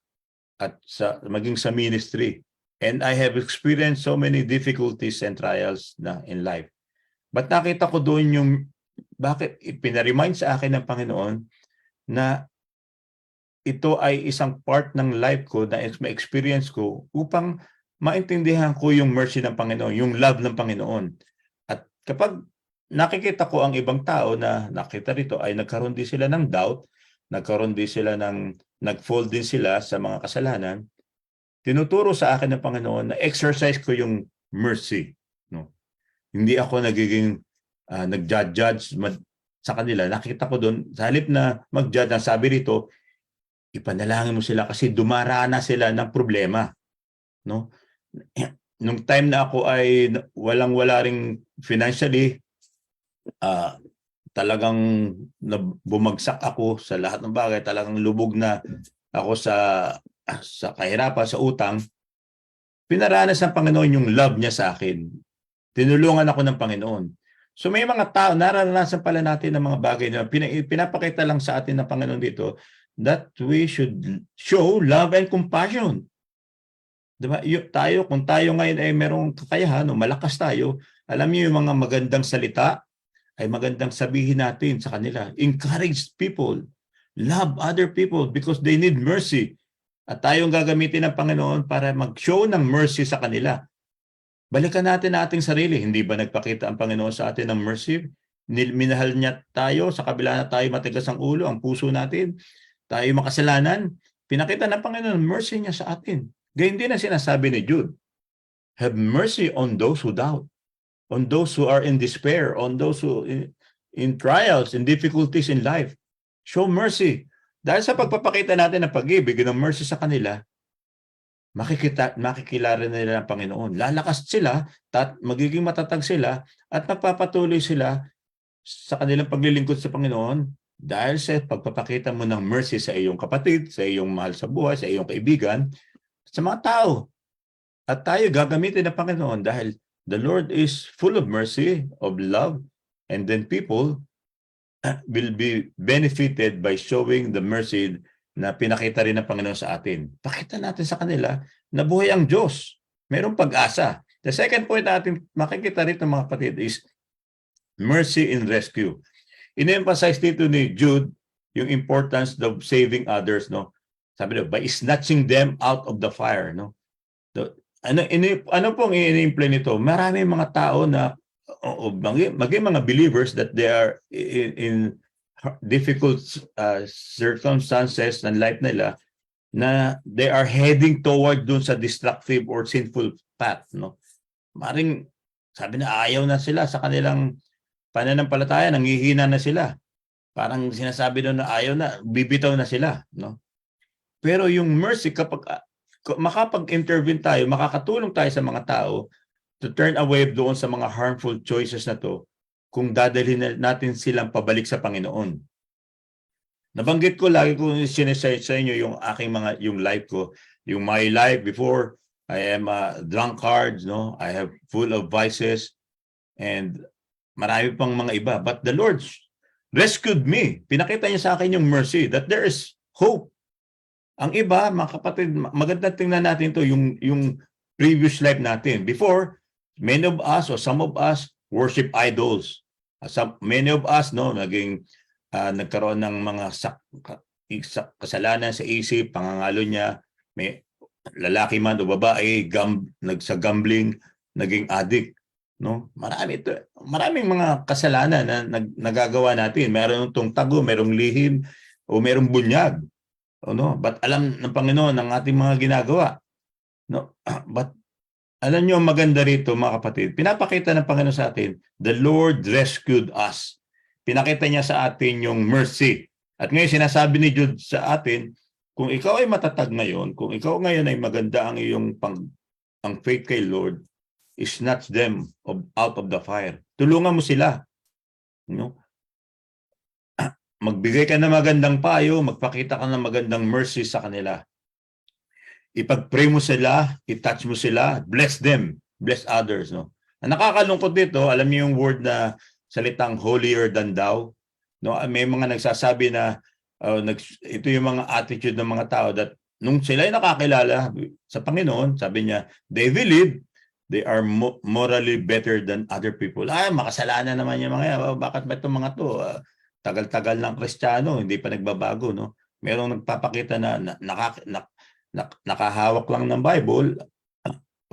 at maging sa ministry. And I have experienced so many difficulties and trials na in life. But nakita ko doon yung bakit ipinaremind sa akin ng Panginoon na ito ay isang part ng life ko na ma-experience ko upang maintindihan ko yung mercy ng Panginoon, yung love ng Panginoon. At kapag nakikita ko ang ibang tao na nakita rito ay nagkaroon din sila ng doubt, nagkaroon din sila nag-fall din sila sa mga kasalanan, tinuturo sa akin ng Panginoon na exercise ko yung mercy, no? Hindi ako nagiging nag-judge sa kanila. Nakita ko doon, sa halip na mag-judge, ang sabi rito, ipanalangin mo sila kasi dumarana sila ng problema, no? Nung time na ako ay walang-wala ring financially, talagang bumagsak ako sa lahat ng bagay, talagang lubog na ako sa kahirapan, sa utang. Pinaranas ng Panginoon yung love niya sa akin. Tinulungan ako ng Panginoon. So may mga tao, nararanasan pala natin ng mga bagay na pinapakita lang sa atin ng Panginoon dito that we should show love and compassion. Diba? Kung tayo ngayon ay merong kakayahan o malakas tayo, alam niyo yung mga magandang salita ay magandang sabihin natin sa kanila. Encourage people. Love other people because they need mercy. At tayong gagamitin ng Panginoon para mag-show ng mercy sa kanila. Balikan natin ating sarili. Hindi ba nagpakita ang Panginoon sa atin ng mercy? Minahal niya tayo sa kabila na tayo matigas ang ulo, ang puso natin. Tayo makasalanan. Pinakita ng Panginoon ang mercy niya sa atin. Gayun din ang sinasabi ni Jude. Have mercy on those who doubt. On those who are in despair, on those who in trials, in difficulties in life. Show mercy. Dahil sa pagpapakita natin ng pag-ibig ng mercy sa kanila, makikilala nila ng Panginoon. Lalakas sila, magiging matatag sila, at magpapatuloy sila sa kanilang paglilingkod sa Panginoon dahil sa pagpapakita mo ng mercy sa iyong kapatid, sa iyong mahal sa buhay, sa iyong kaibigan, sa mga tao. At tayo gagamitin ng Panginoon dahil the Lord is full of mercy, of love, and then people will be benefited by showing the mercy na pinakita rin ng Panginoon sa atin. Pakita natin sa kanila na buhay ang Diyos. Mayroong pag-asa. The second point natin makikita rito mga kapatid is mercy in rescue. In-emphasize dito ni Jude yung importance of saving others, no? Sabi daw, by snatching them out of the fire, no? Ano pong ini-imply nito? Marami mga tao na maging mga believers that they are in difficult circumstances ng life nila, na they are heading toward dun sa destructive or sinful path, no? Maring sabi na ayaw na sila sa kanilang pananampalataya, nanghihina na sila. Parang sinasabi doon na ayaw na, bibitaw na sila, no? Pero yung mercy, kapag makapag-intervene tayo, makakatulong tayo sa mga tao to turn away doon sa mga harmful choices na to, kung dadalhin natin silang pabalik sa Panginoon. Nabanggit ko, lagi ko sinasay sa inyo yung aking yung life ko, yung my life before. I am a drunkard, no? I have full of vices, and marami pang mga iba. But the Lord rescued me. Pinakita niya sa akin yung mercy, that there is hope. Ang iba, mga kapatid, maganda tingnan natin to, yung previous life natin. Before, many of us or some of us worship idols. Many of us, no, nagkaroon ng mga kasalanan sa isip, pangangalo niya, may lalaki man o babae, sa gambling, naging addict, no? Maraming mga kasalanan na nagagawa natin. Meron itong tago, merong lihim, o merong bunyag. No? But alam ng Panginoon ang ating mga ginagawa. No? But alam niyo, maganda rito mga kapatid, pinapakita ng Panginoon sa atin, the Lord rescued us. Pinakita niya sa atin yung mercy. At ngayon sinasabi ni Jude sa atin, kung ikaw ay matatag ngayon, kung ikaw ngayon ay maganda ang iyong ang faith kay Lord, snatch them out of the fire. Tulungan mo sila. No? Magbigay ka ng magandang payo, magpakita ka ng magandang mercy sa kanila. Ipag-pray mo sila, i-touch mo sila, bless them, bless others. No? Ang nakakalungkot dito, alam niyo yung word na salitang holier than thou. No? May mga nagsasabi na ito yung mga attitude ng mga tao that nung sila ay nakakilala sa Panginoon, sabi niya, they believe they are morally better than other people. Makasalanan naman yung mga yan. Bakit ba itong mga to? Tagal-tagal ng Kristiyano, hindi pa nagbabago, no? Merong nagpapakita na nakahawak lang ng Bible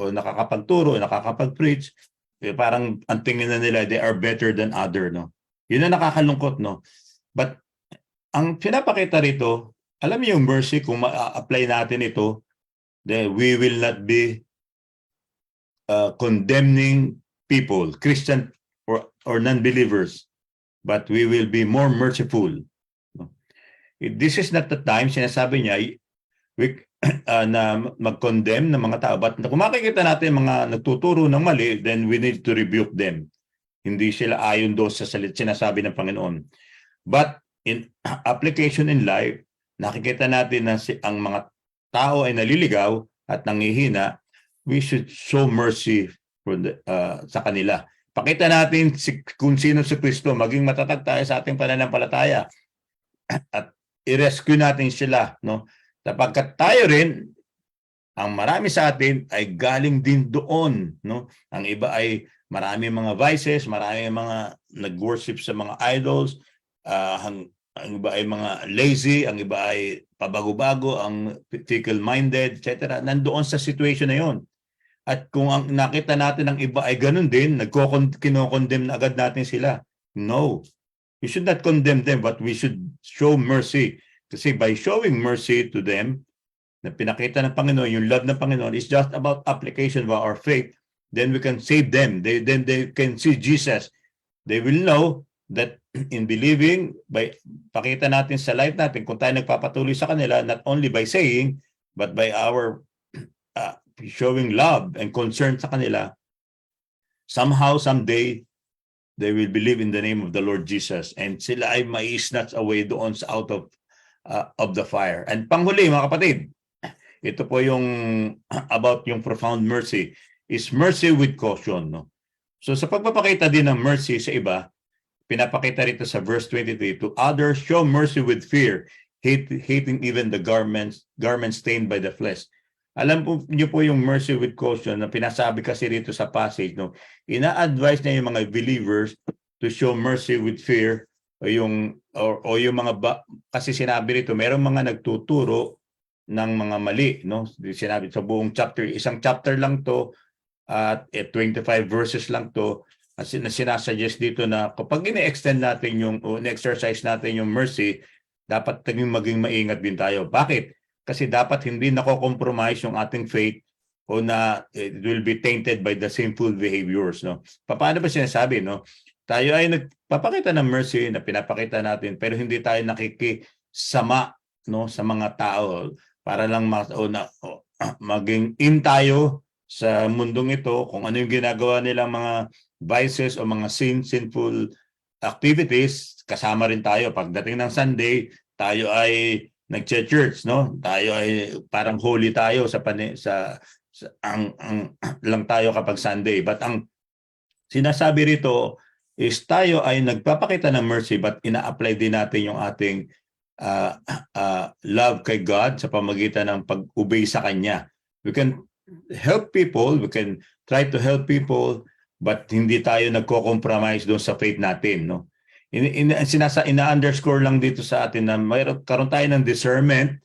o nakakapagturo, nakakapag-preach, parang ang tingin na nila they are better than other, no? Yun ang nakakalungkot, no? But ang pinapakita rito, alam niyo yung mercy, kung ma-apply natin ito, then we will not be condemning people, Christian or non-believers, but we will be more merciful. This is not the time, sinasabi niya, na mag-condemn ng mga tao. But kung makikita natin mga nagtuturo ng mali, then we need to rebuke them. Hindi sila ayon doon sa sinasabi ng Panginoon. But in application in life, nakikita natin na ang mga tao ay naliligaw at nangihina, we should show mercy sa kanila. Pakita natin kung sino si Kristo, maging matatag tayo sa ating pananampalataya at i-rescue natin sila, no? Sapagkat tayo rin, ang marami sa atin ay galing din doon, no? Ang iba ay marami mga vices, marami mga nag-worship sa mga idols, ang iba ay mga lazy, ang iba ay pabago-bago, ang fickle-minded, etc. Nandoon sa situation na yon. At kung ang nakita natin ng iba ay ganun din, kinokondemn na agad natin sila. No. We should not condemn them, but we should show mercy. Kasi by showing mercy to them, na pinakita ng Panginoon, yung love ng Panginoon is just about application of our faith, then we can save them. Then they can see Jesus. They will know that in believing, by pakita natin sa life natin, kung tayo nagpapatuloy sa kanila, not only by saying, but by our showing love and concern sa kanila, somehow, someday, they will believe in the name of the Lord Jesus, and sila ay mai-snatch away doon sa out of the fire. And panghuli, mga kapatid, ito po yung about yung profound mercy, is mercy with caution, no? So sa pagpapakita din ng mercy sa iba, pinapakita rito sa verse 23, to others show mercy with fear, hating even the garments stained by the flesh. Alam po niyo po yung mercy with caution na pinasabi kasi rito sa passage, no? Ina-advise na yung mga believers to show mercy with fear, o yung mga kasi sinabi rito, merong mga nagtuturo ng mga mali, no? Sinabi sa buong chapter, isang chapter lang to at 25 verses lang to. At sinasuggest dito na kapag ine-extend natin o in-exercise natin yung mercy, dapat maging maingat din tayo. Bakit? Kasi dapat hindi nako-compromise yung ating faith o na it will be tainted by the sinful behaviors, no? Paano ba sinasabi, no? Tayo ay nagpapakita ng mercy na pinapakita natin pero hindi tayo nakikisama, no, sa mga tao para lang maging in tayo sa mundong ito kung ano yung ginagawa nilang mga vices o mga sinful activities. Kasama rin tayo pagdating ng Sunday, tayo ay nag-church, no? Tayo ay parang holy tayo ang lang tayo kapag Sunday. But ang sinasabi rito is tayo ay nagpapakita ng mercy but ina-apply din natin yung ating love kay God sa pamagitan ng pag-obey sa Kanya. We can help people, we can try to help people, but hindi tayo nagko-compromise doon sa faith natin, no? Ina-underscore lang dito sa atin na karoon tayo ng discernment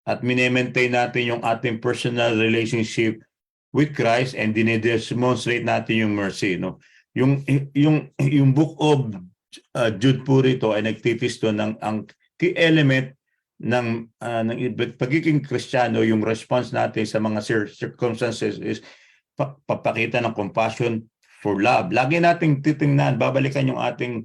at mini-maintain natin yung ating personal relationship with Christ and dine-demonstrate natin yung mercy, no? Yung book of Jude po rito ay nagtitis doon ng ang key element ng pagiging Kristiyano, yung response natin sa mga circumstances is papakita ng compassion for love. Lagi nating titingnan, babalikan yung ating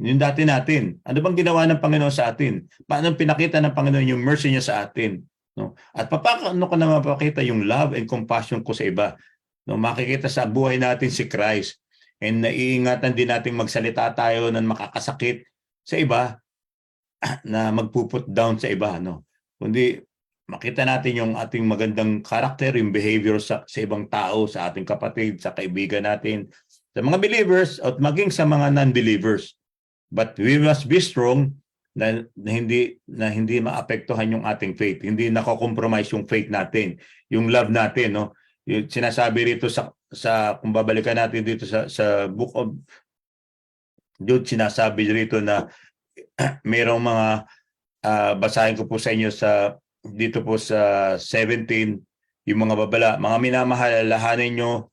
yung dati natin. Ano bang ginawa ng Panginoon sa atin? Paano pinakita ng Panginoon yung mercy niya sa atin? No? At paano ko na mapakita yung love and compassion ko sa iba? No? Makikita sa buhay natin si Christ. And naiingatan din nating magsalita tayo ng makakasakit sa iba na magpuput down sa iba, no? Kundi makita natin yung ating magandang character, yung behavior sa ibang tao, sa ating kapatid, sa kaibigan natin, sa mga believers at maging sa mga non-believers. But we must be strong na hindi maapektuhan yung ating faith. Hindi nako-compromise yung faith natin, yung love natin, no? Yung sinasabi rito sa kung babalikan natin dito sa book of Jude, sinasabi rito na mayroong mga basahin ko po sa inyo dito po sa 17, yung mga babala, mga minamahal, alalahanin nyo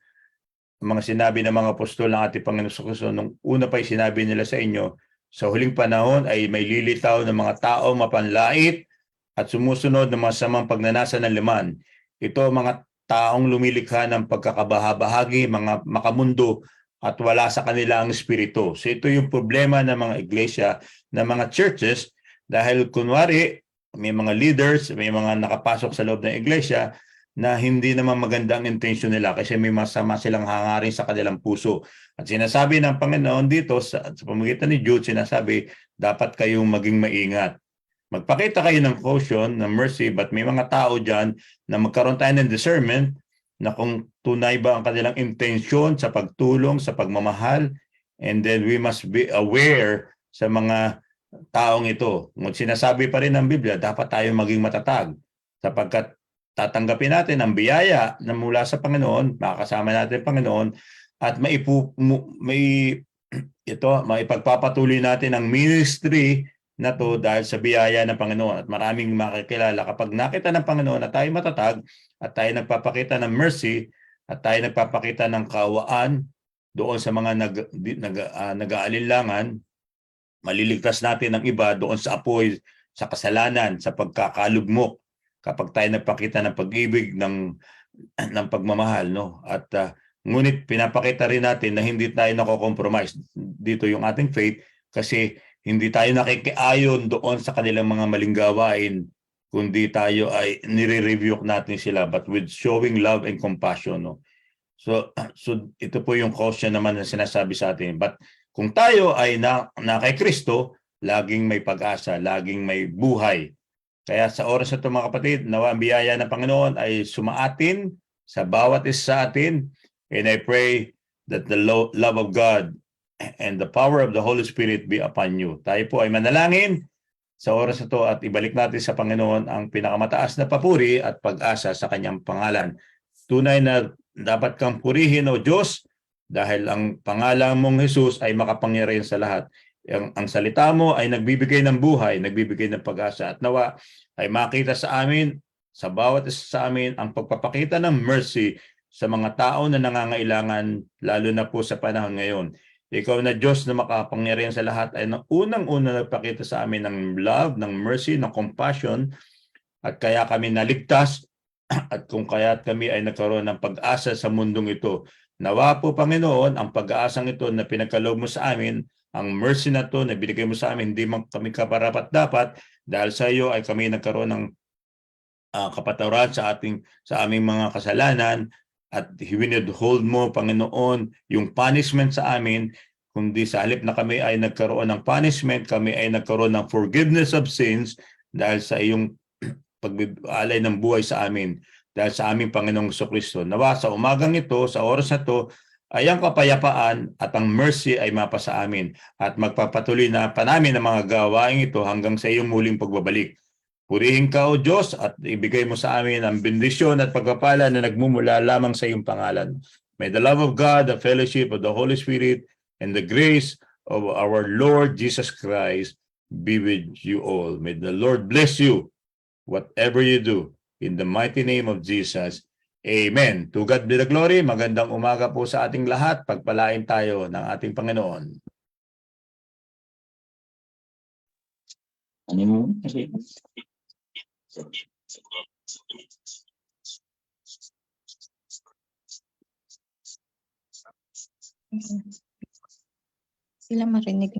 mga sinabi ng mga apostol ng ating Panginoon Kristo nung una pa'y sinabi nila sa inyo, sa huling panahon ay may lilitaw ng mga tao mapanlait at sumusunod ng masamang pagnanasa ng laman. Ito mga taong lumilikha ng pagkakabahabahagi, mga makamundo at wala sa kanila ang espiritu. So ito yung problema ng mga iglesia, ng mga churches, dahil kunwari may mga leaders, may mga nakapasok sa loob ng iglesia na hindi naman maganda ang intention nila kasi may masama silang hangarin sa kanilang puso. At sinasabi ng Panginoon dito sa pamamagitan ni Jude, sinasabi, dapat kayong maging maingat. Magpakita kayo ng caution, ng mercy, but may mga tao dyan na magkaroon tayo ng discernment na kung tunay ba ang kanilang intention sa pagtulong, sa pagmamahal, and then we must be aware sa mga taong ito. Kung sinasabi pa rin ng Biblia, dapat tayo maging matatag sapagkat tatanggapin natin ang biyaya na mula sa Panginoon, makakasama natin ang Panginoon, at maipagpapatuloy natin ang ministry na to dahil sa biyaya ng Panginoon. At maraming makikilala kapag nakita ng Panginoon na tayo matatag at tayo nagpapakita ng mercy at tayo nagpapakita ng kaawaan doon sa mga nag-aalinlangan, maliligtas natin ang iba doon sa apoy, sa kasalanan, sa pagkakalugmok kapag tayo nagpakita ng pag-ibig, ng pagmamahal, no? At ngunit pinapakita rin natin na hindi tayo nako-compromise dito yung ating faith kasi hindi tayo nakikiayon doon sa kanilang mga maling gawain, kundi tayo ay nire-review natin sila but with showing love and compassion, no? So ito po yung caution naman na sinasabi sa atin. But kung tayo ay na kay Kristo, laging may pag-asa, laging may buhay. Kaya sa oras na ito mga kapatid, nawa ang biyaya ng Panginoon ay sumaatin sa bawat isa sa atin. And I pray that the love of God and the power of the Holy Spirit be upon you. Tayo po ay manalangin sa oras na ito at ibalik natin sa Panginoon ang pinakamataas na papuri at pag-asa sa kanyang pangalan. Tunay na dapat kang purihin, O Diyos, dahil ang pangalan mong Jesus ay makapangyarihan sa lahat. Ang salita mo ay nagbibigay ng buhay, nagbibigay ng pag-asa. At nawa ay makita sa amin, sa bawat isa sa amin, ang pagpapakita ng mercy sa mga tao na nangangailangan, lalo na po sa panahon ngayon. Ikaw na Diyos na makapangyarihan sa lahat ay unang-una nagpakita sa amin ng love, ng mercy, ng compassion, at kaya kami naligtas at kung kaya't kami ay nagkaroon ng pag-asa sa mundong ito. Nawa po, Panginoon, ang pag-aasang ito na pinagkaloob mo sa amin, ang mercy na to na binigay mo sa amin, hindi man kami kaparapat-dapat, dahil sa iyo ay kami nagkaroon ng kapatawaran sa aming mga kasalanan, at withhold mo, Panginoon, yung punishment sa amin, kundi sa halip na kami ay nagkaroon ng punishment, kami ay nagkaroon ng forgiveness of sins dahil sa iyong pag-alay ng buhay sa amin, dahil sa aming Panginoong Jesucristo. Nawa sa umagang ito, sa oras na to, ay ang kapayapaan at ang mercy ay mapa sa amin at magpapatuloy na pa namin ang mga gawain ito hanggang sa iyong muling pagbabalik. Purihin ka, O Diyos, at ibigay mo sa amin ang bendisyon at pagpapala na nagmumula lamang sa iyong pangalan. May the love of God, the fellowship of the Holy Spirit, and the grace of our Lord Jesus Christ be with you all. May the Lord bless you, whatever you do, in the mighty name of Jesus. Amen. To God be the glory. Magandang umaga po sa ating lahat. Pagpalain tayo ng ating Panginoon. Ano mo? Sila marinig.